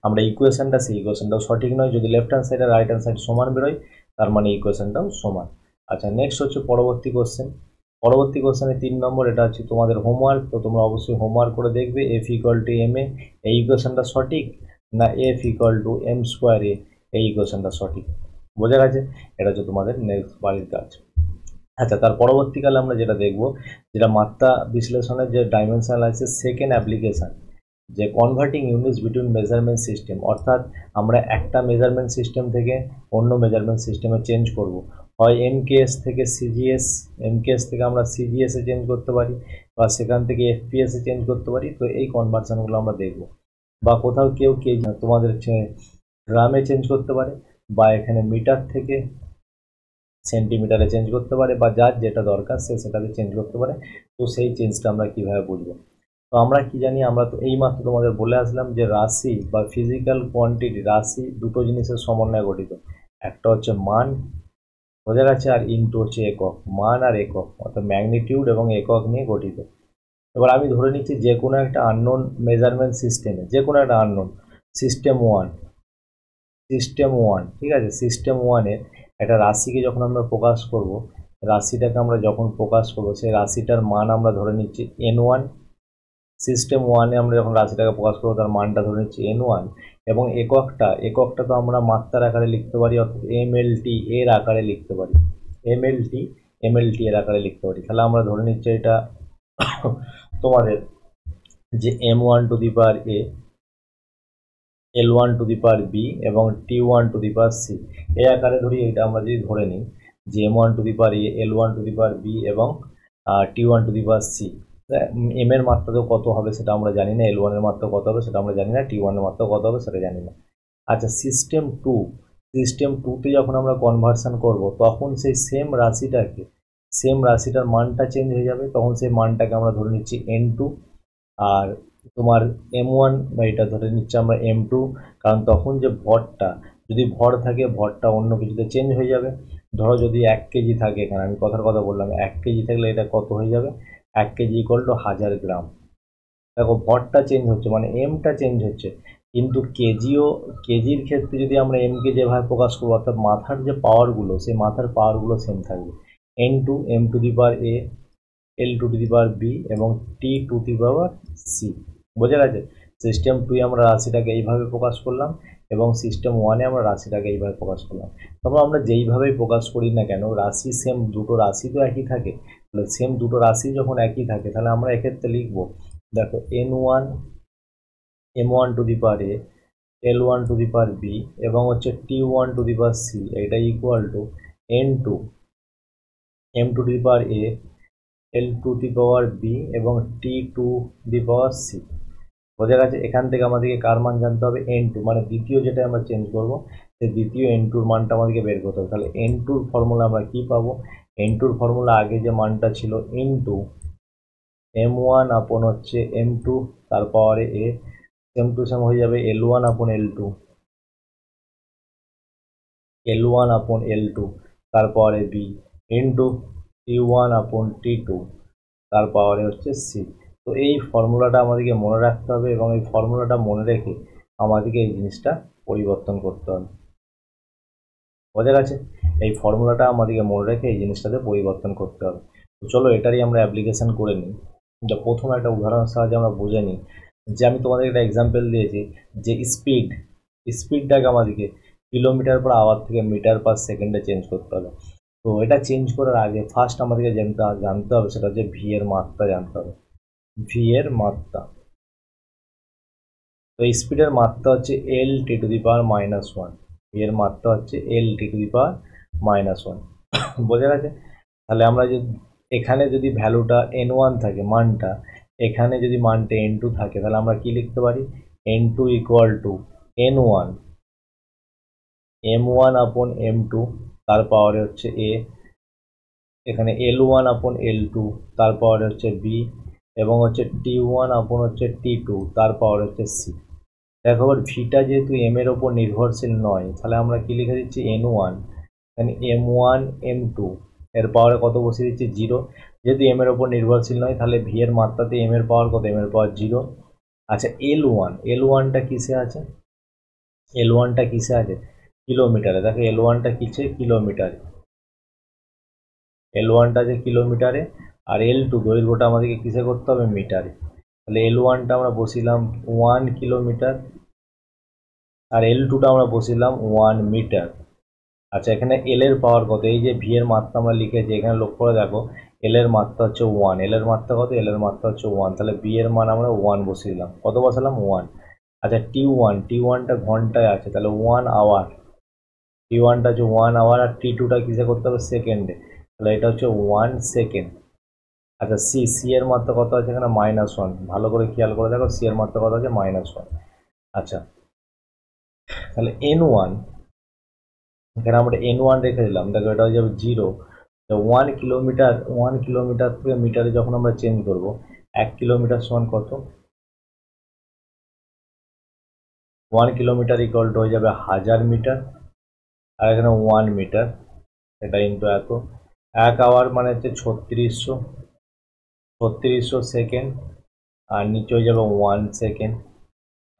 আমরা ইকুয়েশনটা, সেই ইকুয়েশনটাও সঠিক নয়। যদি লেফট হ্যান্ড সাইড আর রাইট হ্যান্ড সাইড সমান বেরোয়, তার মানে ইকুয়েশনটাও সমান। আচ্ছা নেক্সট হচ্ছে পরবর্তী কোশ্চেনে 3 নম্বর, এটা হচ্ছে তোমাদের হোমওয়ার্ক। তো তোমরা অবশ্যই হোমওয়ার্ক করে দেখবে F=ma, এই ইকুয়েশনটা সঠিক না F=m²a, এই ইকুয়েশনটা সঠিক। বোঝা গেছে? এটা হচ্ছে তোমাদের নেক্সট বাড়ির কাজ। আচ্ছা তার পরবর্তীকালে আমরা যেটা দেখব, যেটা মাত্রা বিশ্লেষণের যে ডাইমেনশন অ্যানালাইসিস সেকেন্ড অ্যাপ্লিকেশন, যে converting units between measurement system, অর্থাৎ আমরা একটা মেজারমেন্ট সিস্টেম থেকে অন্য মেজারমেন্ট সিস্টেমে চেঞ্জ করব। হয় এমকেএস থেকে সিজিএস, এমকেএস থেকে আমরা সিজিএসে চেঞ্জ করতে পারি, বা সেখান থেকে এফপিএসে চেঞ্জ করতে পারি। তো এই কনভার্সনগুলো আমরা দেখব। বা কোথাও কেউ তোমাদের গ্রামে চেঞ্জ করতে পারে, বা এখানে মিটার থেকে সেন্টিমিটারে চেঞ্জ করতে পারে, বা যার যেটা দরকার সে সেটাকে চেঞ্জ করতে পারে। তো সেই চেঞ্জটা আমরা কীভাবে বুঝবো। তো আমরা কি জানি, আমরা তো এইমাত্র তোমাদের বলে আসলাম যে রাশি বা ফিজিক্যাল কোয়ান্টিটি, রাশি দুটো জিনিসের সমন্বয়ে গঠিত। একটা হচ্ছে মান, বোঝা গেছে, আর ইনটু হচ্ছে একক। মান আর একক, অর্থাৎ ম্যাগনিটিউড এবং একক নিয়ে গঠিত। এবার আমি ধরে নিচ্ছি যে কোনো একটা আননোন মেজারমেন্ট সিস্টেমে, যে কোনো একটা আননোন সিস্টেম ওয়ান, ঠিক আছে, সিস্টেম ওয়ানের একটা রাশিকে যখন আমরা প্রকাশ করব, রাশিটাকে আমরা যখন প্রকাশ করব, সেই রাশিটার মান আমরা ধরে নিচ্ছি n1। সিস্টেম ওয়ানে আমরা যখন রাশিটাকে প্রকাশ করবো, তার মানটা ধরে নিচ্ছি n1, এবং এককটা তো আমরা মাত্রার আকারে লিখতে পারি, অর্থাৎ mLt এর আকারে লিখতে পারি, mLt এর আকারে লিখতে পারি। তাহলে আমরা ধরে নিচ্ছি এটা তোমাদের যে m1⁴ L1⁴ b এবং T1� c, এই আকারে ধরি। এটা আমরা যদি ধরে নিই যে m1⁴ L1⁴b এবং T1⁵c, এম এর মাত্রা তো কত হবে সেটা আমরা জানি না, L1 এর মাত্রা কত হবে সেটা আমরা জানি না, T1 এর মাত্রা কত হবে সেটা জানি না। আচ্ছা সিস্টেম টুতে যখন আমরা কনভার্সন করব, তখন সেই সেম রাশিটার মানটা চেঞ্জ হয়ে যাবে, তখন সেই মানটাকে আমরা ধরে নিচ্ছি n2, আর তোমার m1 বা এটা ধরে নিচ্ছি আমরা m2, কারণ তখন যে ভরটা, যদি ভর থাকে, ভরটা অন্য কিছুতে চেঞ্জ হয়ে যাবে। ধরো যদি 1 কেজি থাকে, এখানে আমি কথার কথা বললাম, 1 কেজি থাকলে এটা কত হয়ে যাবে, 1 কেজি ইকুয়াল টু 1000 গ্রাম। দেখো ভরটা চেঞ্জ হচ্ছে মানে এমটা চেঞ্জ হচ্ছে, কিন্তু কেজির ক্ষেত্রে যদি আমরা এমকে যেভাবে প্রকাশ করবো, অর্থাৎ মাথার যে পাওয়ারগুলো, সেই মাথার পাওয়ারগুলো সেম থাকবে। n2 m⁴a L2⁴b এবং T2⁴c। বোঝা গেছে? সিস্টেম 2 আমরা রাশিটাকে এইভাবে প্রকাশ করলাম, এবং সিস্টেম 1 আমরা রাশিটাকে এইভাবে প্রকাশ করলাম। তবে আমরা যেইভাবেই প্রকাশ করি না কেন, রাশি সেম, দুটো রাশি তো একই থাকে। তাহলে সেম দুটো রাশি যখন একই থাকে, তাহলে আমরা এক্ষেত্রে লিখবো, দেখো m1 L1⁴ b এবং হচ্ছে T1⁴c, এটা equal to n2 m two the power a, l two the power b এবং t two the power c। বোঝা গেছে? এখান থেকে আমাদেরকে কার মান জানতে হবে? n2, মানে দ্বিতীয় যেটা আমরা চেঞ্জ করব সেই দ্বিতীয় n2 এর মানটা আমাদেরকে বের করতে হবে। তাহলে n2 এর ফর্মুলা আমরা কি পাবো? n2 এর ফর্মুলা আগে যে মানটা ছিল ইনটু m1 আপন হচ্ছে m2 তার পাওয়ারে a, সেম টু সেম হয়ে যাবে l1 আপন l2, l1 আপন l2 তার পাওয়ারে b ইনটু t1 আপন t2 তার পাওয়ারে হচ্ছে c। তো এই ফর্মুলাটা আমাদেরকে মনে রাখতে হবে এবং এই ফর্মুলাটা মনে রেখে আমাদেরকে এই জিনিসটা পরিবর্তন করতে হবে। বোঝা গেছে? এই ফর্মুলাটা আমাদেরকে মনে রেখে এই জিনিসটাতে পরিবর্তন করতে হবে। তো চলো এটারই আমরা অ্যাপ্লিকেশন করে নিই। প্রথম একটা উদাহরণের সাহায্যে আমরা বুঝে নিই যে আমি তোমাদের একটা এক্সাম্পল দিয়েছি যে স্পিডটাকে আমাদেরকে কিলোমিটার পার আওয়ার থেকে মিটার পার সেকেন্ডে চেঞ্জ করতে হবে। তো এটা চেঞ্জ করার আগে ফার্স্ট আমাদেরকে জানতে হবে সেটা হচ্ছে ভি এর মাত্রা জানতে হবে। ভি এর মাত্রা, তো স্পিডের মাত্রা হচ্ছে L T to the power -1, V এর মাত্রা হচ্ছে L T to the power -1। বোঝা গেছে? তাহলে আমরা যদি এখানে যদি ভ্যালুটা n1 থাকে মানটা, এখানে যদি মানটা n2 থাকে, তাহলে আমরা কি লিখতে পারি? n2 equal to n1 m1 আপন m2 তার পাওয়ারে হচ্ছে a, এখানে l1 আপন l2 তার পাওয়ারে হচ্ছে b এবং হচ্ছে t1 আপন হচ্ছে t2 তার পাওয়ারে হচ্ছে c। দেখো আবার ভিটা যেহেতু এম এর ওপর নির্ভরশীল নয়, তাহলে আমরা কি লিখে দিচ্ছি? n1, এখানে m1 m2 এর পাওয়ারে কত বসিয়ে দিচ্ছি? 0। যেহেতু এম এর ওপর নির্ভরশীল নয় তাহলে ভি এর মাত্রাতে এম এর পাওয়ার কত? এম এর পাওয়ার 0। আচ্ছা l1টা কিসে আছে? l1টা কিসে আছে? কিলোমিটারে। দেখো l1টা কিসে? কিলোমিটারে। l1টা আছে কিলোমিটারে আর l2 দৈর্ঘ্যটা আমাদেরকে কিসে করতে হবে? মিটারে। তাহলে l1টা আমরা বসিলাম 1 কিলোমিটার আর l2টা আমরা বসিলাম 1 মিটার। আচ্ছা এখানে এল এর পাওয়ার কত? এই যে ভি এর মাত্রা আমরা লিখেছি, এখানে লক্ষ্য করে দেখো এল এর মাত্রা হচ্ছে 1, এল এর মাত্রা কত? এল এর মাত্রা হচ্ছে 1, তাহলে বি এর মান আমরা 1 বসিয়ে দিলাম। কত বসালাম? 1। আচ্ছা টি ওয়ানটা ঘন্টায় আছে, তাহলে 1 আওয়ার, টি ওয়ানটা হচ্ছে 1 আওয়ার আর টি2টা কিসে করতে হবে? সেকেন্ডে, তাহলে এটা হচ্ছে 1 সেকেন্ড। আচ্ছা সি এর মাত্রা কত আছে? এখানে -1, ভালো করে খেয়াল করে দেখো সি এর মাত্রা কত আছে? -1। আচ্ছা তাহলে n1, এখানে আমরা n1 রেখে দিলাম, দেখো এটা হয়ে যাবে 0। 1 কিলোমিটার থেকে মিটারে যখন আমরা চেঞ্জ করব, 1 কিলোমিটার সমান কত? 1 কিলোমিটার ইকুয়াল টু হয়ে যাবে 1000 মিটার আর এখানে 1 মিটার, এটা ইন্টু এত। 1 আওয়ার মানে হচ্ছে 3600 সেকেন্ড আর নিচে হয়ে যাবে 1 সেকেন্ড,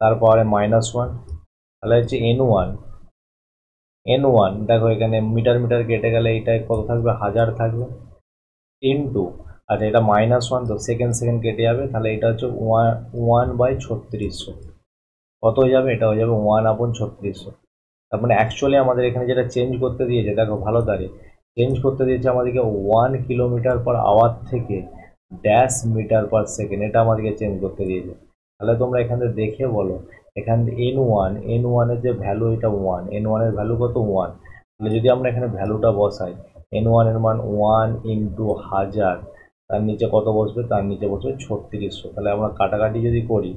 তারপরে -1, তাহলে হচ্ছে n1 দেখো এখানে মিটার কেটে গেলে এইটায় কত থাকবে? 1000 থাকবে ইনটু, আচ্ছা এটা -1 তো সেকেন্ড কেটে যাবে, তাহলে এটা হচ্ছে 1/3600। কত হয়ে যাবে? এটা হয়ে যাবে 1/3600। তার মানে অ্যাকচুয়ালি আমাদের এখানে যেটা চেঞ্জ করতে দিয়েছে, দেখো ভালো দাঁড়িয়ে চেঞ্জ করতে দিয়েছে আমাদেরকে 1 কিলোমিটার পার আওয়ার থেকে ড্যাশ মিটার পার সেকেন্ড, এটা আমাদেরকে চেঞ্জ করতে দিয়েছে। তাহলে তোমরা এখানে দেখে বলো, এখানে n1 এর যে ভ্যালু এটা 1, n1 এর ভ্যালু কত? 1। তাহলে যদি আমরা এখানে ভ্যালুটা বসাই, n1 এর মান 1 ইন্টু 1000, তার নিচে কত বসবে? তার নিচে বসবে 3600। তাহলে আমরা কাটাকাটি যদি করি,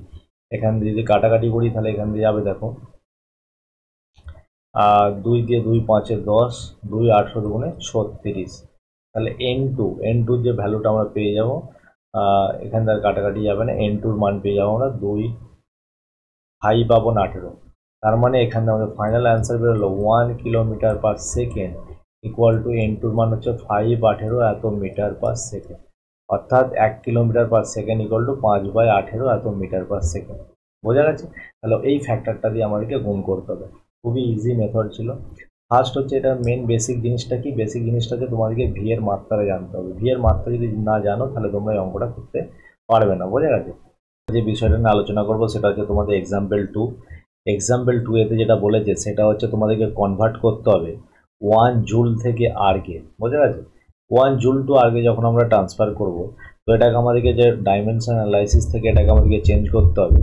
এখান দিয়ে যদি কাটাকাটি করি তাহলে এখান দিয়ে যাবে দেখো 2 দিয়ে 2 5 10, 2 8 দুগুণে 36। তাহলে n2 যে ভ্যালুটা আমরা পেয়ে যাব, এখান থেকে কাটাকাটি যাবে না, n2 মান পেয়ে যাবো আমরা 2 5 পাবো 18। তার মানে এখানে আমাদের ফাইনাল অ্যান্সার বেরোলো 1 kilometre per second equal to n2 মান হচ্ছে 5 18 এত মিটার পার সেকেন্ড, অর্থাৎ 1 kilometre per second equal to 5/18 এত মিটার পার সেকেন্ড। বোঝা গেছে? তাহলে এই ফ্যাক্টরটা দিয়ে আমাদেরকে গুণ করতে হবে। খুবই ইজি মেথড ছিল। ফার্স্ট হচ্ছে এটা মেন বেসিক জিনিসটা কি? বেসিক জিনিসটা হচ্ছে তোমাদেরকে ভি এর মাত্রাটা জানতে হবে। ভি এর মাত্রা যদি না জানো তাহলে তোমরা এই অঙ্কটা করতে পারবে না। বোঝা গেছে? যে বিষয়টা নিয়ে আলোচনা করবো সেটা হচ্ছে তোমাদের এক্সাম্পল 2 এতে যেটা বলেছে সেটা হচ্ছে তোমাদেরকে কনভার্ট করতে হবে 1 জুল থেকে আরকে। বোঝা গেছে? 1 জুল টু আরকে যখন আমরা ট্রান্সফার করব, তো এটাকে আমাদেরকে যে ডাইমেনশন অ্যানালাইসিস থেকে এটাকে আমাদেরকে চেঞ্জ করতে হবে।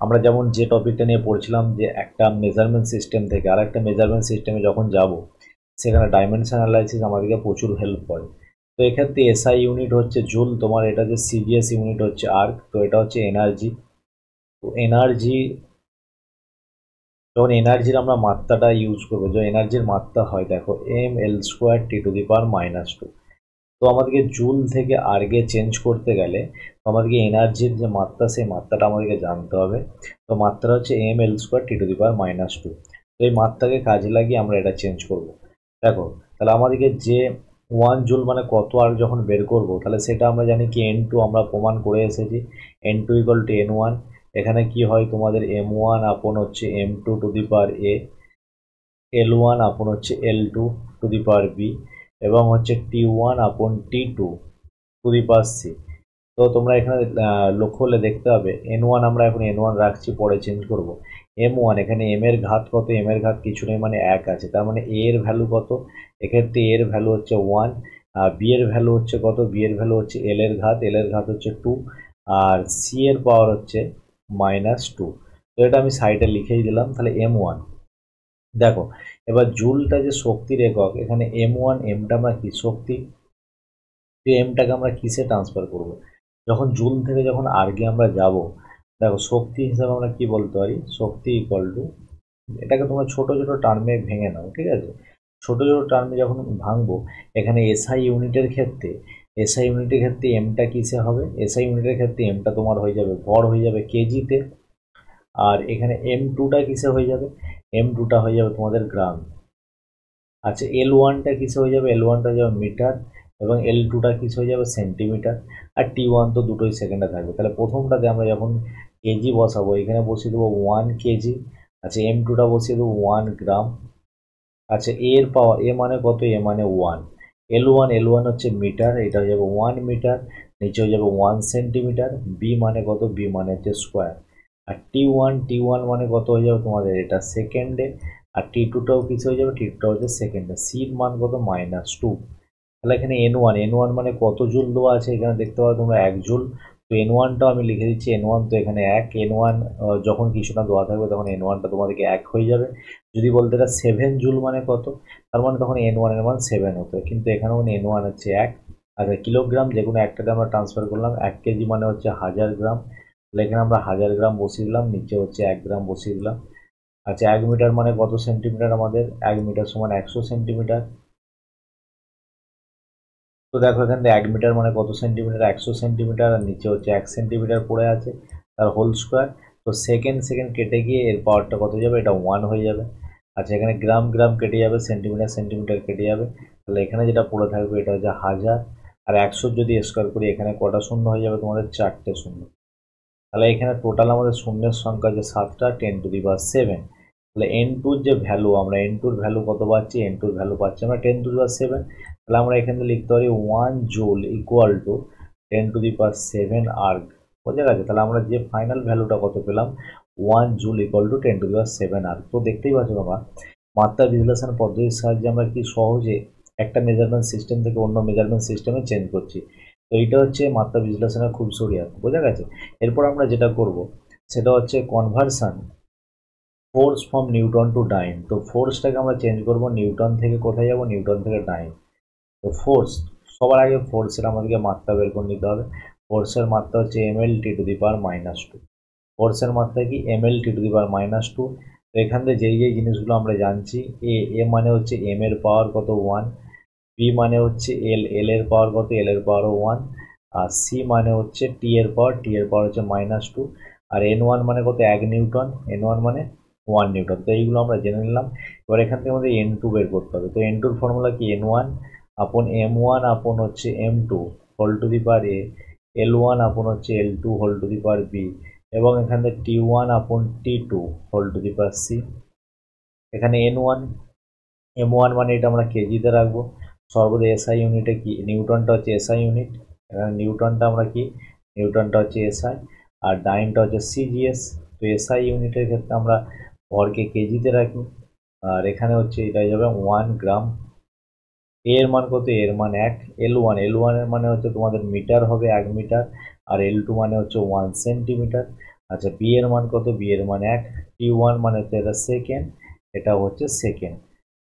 আমরা যেমন যে টপিকটা নিয়ে পড়ছিলাম যে একটা মেজারমেন্ট সিস্টেম থেকে আর একটা মেজারমেন্ট সিস্টেমে যখন যাব, সেখানে ডাইমেনশন অ্যানালাইসিস আমাদেরকে প্রচুর হেল্প করে। তো এক্ষেত্রে এসআই ইউনিট হচ্ছে জুল, তোমার এটা যে সিজিএস ইউনিট হচ্ছে আর্ক, তো এটা হচ্ছে এনার্জি। তো এনার্জি, যখন এনার্জির আমরা মাত্রাটা ইউজ করবো, যে এনার্জির মাত্রা হয় দেখো mL²T⁻²⁻²। তো আমাদেরকে জুল থেকে আর্গে চেঞ্জ করতে গেলে তো আমাদেরকে এনার্জির যে মাত্রা সেই মাত্রাটা আমাদেরকে জানতে হবে। তো মাত্রা হচ্ছে mL²T⁻²। তো এই মাত্রাকে কাজে লাগিয়ে আমরা এটা চেঞ্জ করব। দেখো, তাহলে আমাদেরকে যে 1 জুল মানে কত আর্গ যখন বের করব, তাহলে সেটা আমরা জানি কি N2 আমরা প্রমাণ করে এসেছি, N2 = N1। এখানে কি হয় তোমাদের M1 আপন হচ্ছে M2⁴ L1 হচ্ছে L2⁵ এবং হচ্ছে T1/T2⁵C। তো তোমরা এখানে লক্ষ্য করলে দেখতে হবে N1 আমরা এখন N1 রাখছি, পরে চেঞ্জ করব। M1 এখানে M এর ঘাত কত, M এর ঘাত কিছু নেই মানে 1 আছে, তার মানে A এর ভ্যালু কত, এক্ষেত্রে A এর ভ্যালু হচ্ছে 1। B এর ভ্যালু হচ্ছে কত, B এর ভ্যালু হচ্ছে L এর ঘাত, L এর ঘাত হচ্ছে 2, আর C এর পাওয়ার হচ্ছে -2। তো এটা আমি সাইডে লিখেই দিলাম। তাহলে M1 দেখো, এবার জুলটা যে শক্তির একক, এখানে M1 এমটা আমরা কি শক্তি, এমটাকে আমরা কিসে ট্রান্সফার করব, যখন জুল থেকে যখন আর্গে আমরা যাব, দেখো শক্তি হিসাবে আমরা কি বলতে পারি, শক্তি ইকুয়াল টু, এটাকে তোমরা ছোট ছোট টার্মে ভেঙে নাও, ঠিক আছে। ছোট ছোট টার্মে যখন ভাঙবো, এখানে এসআই ইউনিটের ক্ষেত্রে এমটা কিসে হবে, এসআই ইউনিটের ক্ষেত্রে এমটা তোমার হয়ে যাবে ভর হয়ে যাবে কেজিতে, আর এখানে M2টা কিসে হয়ে যাবে, M2টা হয়ে যাবে তোমাদের গ্রাম। আচ্ছা, L1টা কিসে হয়ে যাবে, L1টা হয়ে যাবে মিটার, এবং L2টা কিসে হয়ে যাবে সেন্টিমিটার, আর T1 তো দুটোই সেকেন্ডে থাকবে। তাহলে প্রথমটাতে আমরা যখন কেজি বসাবো, এখানে বসিয়ে দেবো 1 কেজি। আচ্ছা, M2টা বসিয়ে দেবো 1 গ্রাম। আচ্ছা, এর পাওয়ার, এ মানে কত, এ মানে 1। L1 হচ্ছে মিটার, এটা হয়ে যাবে 1 মিটার, নিচে হয়ে যাবে 1 সেন্টিমিটার। বি মানে কত, বি মানে হচ্ছে স্কোয়ার। আর T1 মানে কত হয়ে যাবে তোমাদের, এটা সেকেন্ডে। আর T2টাও কিছু হয়ে যাবে, T2টা হচ্ছে সেকেন্ডে। সির মান কত, -2। তাহলে এখানে N1 মানে কত জুল দেওয়া আছে, এখানে দেখতে পাবে তোমরা 1 জুল। তো N1টাও আমি লিখে দিচ্ছি, N1 তো এখানে 1। N1 যখন কিছু না দেওয়া থাকবে তখন N1টা তোমাদেরকে 1 হয়ে যাবে। যদি বলতে এটা 7 জুল মানে কত, তার মানে তখন N1 এর মান 7 হতো, কিন্তু এখানে N1 হচ্ছে 1। আচ্ছা, কিলোগ্রাম যে কোনো একটাতে আমরা ট্রান্সফার করলাম, 1 কেজি মানে হচ্ছে 1000 গ্রাম, তাহলে এখানে আমরা 1000 গ্রাম বসিয়ে দিলাম, নিচে হচ্ছে 1 গ্রাম বসিয়ে দিলাম। আচ্ছা, 1 মিটার মানে কত সেন্টিমিটার, আমাদের 1 মিটার সমান 100 সেন্টিমিটার। তো দেখো এখান থেকে 1 মিটার মানে কত সেন্টিমিটার, 100 সেন্টিমিটার, আর নিচে হচ্ছে 1 সেন্টিমিটার পড়ে আছে, তার হোল স্কোয়ার। তো সেকেন্ড সেকেন্ড কেটে গিয়ে এর পাওয়ারটা কত যাবে, এটা 1 হয়ে যাবে। আচ্ছা, এখানে গ্রাম গ্রাম কেটে যাবে, সেন্টিমিটার সেন্টিমিটার কেটে যাবে, তাহলে এখানে যেটা পড়ে থাকবে এটা হচ্ছে 1000। আর 100 যদি স্কোয়ার করি, এখানে কটা শূন্য হয়ে যাবে তোমাদের, 4টে শূন্য। তাহলে এখানে টোটাল আমাদের শূন্যের সংখ্যা যে 7টা, 10⁷। তাহলে N2-র যে ভ্যালু, আমরা N2-র ভ্যালু কত পাচ্ছি, N2-র ভ্যালু পাচ্ছি আমরা 10⁷। তাহলে আমরা এখানে লিখতে পারি 1 জুল ইকুয়াল টু 10⁷ আর্গ। বোঝা গেছে, তাহলে আমরা যে ফাইনাল ভ্যালুটা কত পেলাম, 1 জুল ইকুয়াল টু 10⁷ আর্গ। তো দেখতেই পাচ্ছ তোমরা, মাত্রা বিশ্লেষণ পদ্ধতির সাহায্যে আমরা কি সহজে একটা মেজারমেন্ট সিস্টেম থেকে অন্য মেজারমেন্ট সিস্টেমে চেঞ্জ করছি। তো এইটা হচ্ছে মাত্রা বিশ্লেষণের খুব সরিয়া, বোঝা গেছে। এরপর আমরা যেটা করব সেটা হচ্ছে conversion force from newton to dyne. তো ফোর্সটাকে আমরা চেঞ্জ করব, নিউটন থেকে কোথায় যাব, নিউটন থেকে ডাইন। তো ফোর্স, সবার আগে ফোর্সের আমাদেরকে মাত্রা বের করে নিতে হবে। ফোর্সের মাত্রা হচ্ছে mL/T⁻²। ফোর্সের মাত্রা কি, mL/T⁻²। তো এখান থেকে যেই জিনিসগুলো আমরা জানছি, এ মানে হচ্ছে m এর পাওয়ার কত, 1। বি মানে হচ্ছে এল এর পাওয়ার কত, এল এর পাওয়ারও 1। আর সি মানে হচ্ছে টি এর পাওয়ার হচ্ছে -2। আর N1 মানে কত, 1 নিউটন, N1 মানে 1 নিউটন। তো এইগুলো আমরা জেনে নিলাম। এবার এখান থেকে আমাদের N2 বের করতে হবে। তো N2-র ফর্মুলা কি, N1/M1 হচ্ছে M2 L1 হচ্ছে L2 এবং এখান থেকে T1/T2 এখানে M1 মানে এটা আমরা কেজিতে রাখবো। সর্বদা এসআই ইউনিটে কি, নিউটনটা হচ্ছে এসআই ইউনিট, এখানে নিউটনটা আমরা কি, নিউটনটা হচ্ছে এসআই, আর ডাইনটা হচ্ছে সিজিএস। তো এসআই ইউনিটের ক্ষেত্রে আমরা ভরকে কেজিতে রাখি, আর এখানে হচ্ছে এটা হয়ে যাবে 1 গ্রাম। এর মান কত, এর মান 1। L1 এর মানে হচ্ছে তোমাদের মিটার হবে, 1 মিটার, আর L2 মানে হচ্ছে 1 সেন্টিমিটার। আচ্ছা, বি এর মান কত, বি এর মান 1। T1 মানে হচ্ছে এটা সেকেন্ড, এটা হচ্ছে সেকেন্ড।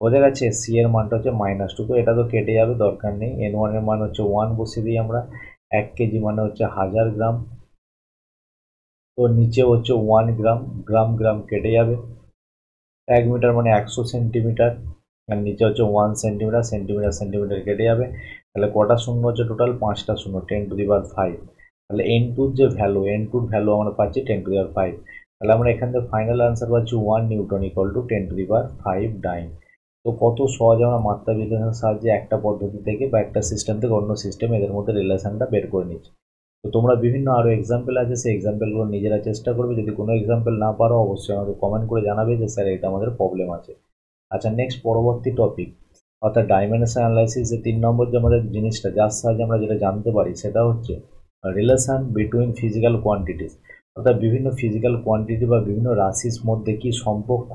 বোঝা গেছে। সি এর মানটা হচ্ছে -2, তো এটা তো কেটে যাবে, দরকার নেই। N1 এর মান হচ্ছে 1 বসিয়ে দিই আমরা। 1 কেজি মানে হচ্ছে 1000 গ্রাম, তো নিচে হচ্ছে 1 গ্রাম, গ্রাম গ্রাম কেটে যাবে। 1 মিটার মানে 100 সেন্টিমিটার, আর নিচে হচ্ছে 1 সেন্টিমিটার, সেন্টিমিটার সেন্টিমিটার কেটে যাবে। তাহলে কটা শূন্য হচ্ছে টোটাল? 5টা শূন্য, 10⁵। তাহলে N2 যে ভ্যালু, N2 ভ্যালু আমরা পাচ্ছি 10⁵। তাহলে আমরা এখান থেকে ফাইনাল আনসার পাচ্ছি 1 নিউটন ইকুয়াল টু 10⁵ ডাইন। তো কত সহজে আমরা মাত্রা বিশ্লেষণের সাহায্যে একটা পদ্ধতি থেকে বা একটা সিস্টেম থেকে অন্য সিস্টেম এদের মধ্যে রিলেশনটা বের করে নিচ্ছি। তো তোমরা বিভিন্ন আরও এক্সাম্পল আছে, সেই এক্সাম্পলগুলো নিজেরা চেষ্টা করবে। যদি কোনো এক্সাম্পল না পারো অবশ্যই আমাকে কমেন্ট করে জানাবে যে স্যার এটা আমাদের প্রবলেম আছে। আচ্ছা, নেক্সট পরবর্তী টপিক, অর্থাৎ ডাইমেনশন অ্যানালাইসিস যে 3 নম্বর যে আমাদের জিনিসটা, যার সাহায্যে আমরা যেটা জানতে পারি সেটা হচ্ছে রিলেশন বিটুইন ফিজিক্যাল কোয়ান্টিটিস। অর্থাৎ বিভিন্ন ফিজিক্যাল কোয়ান্টিটি বা বিভিন্ন রাশির মধ্যে কি সম্পর্ক,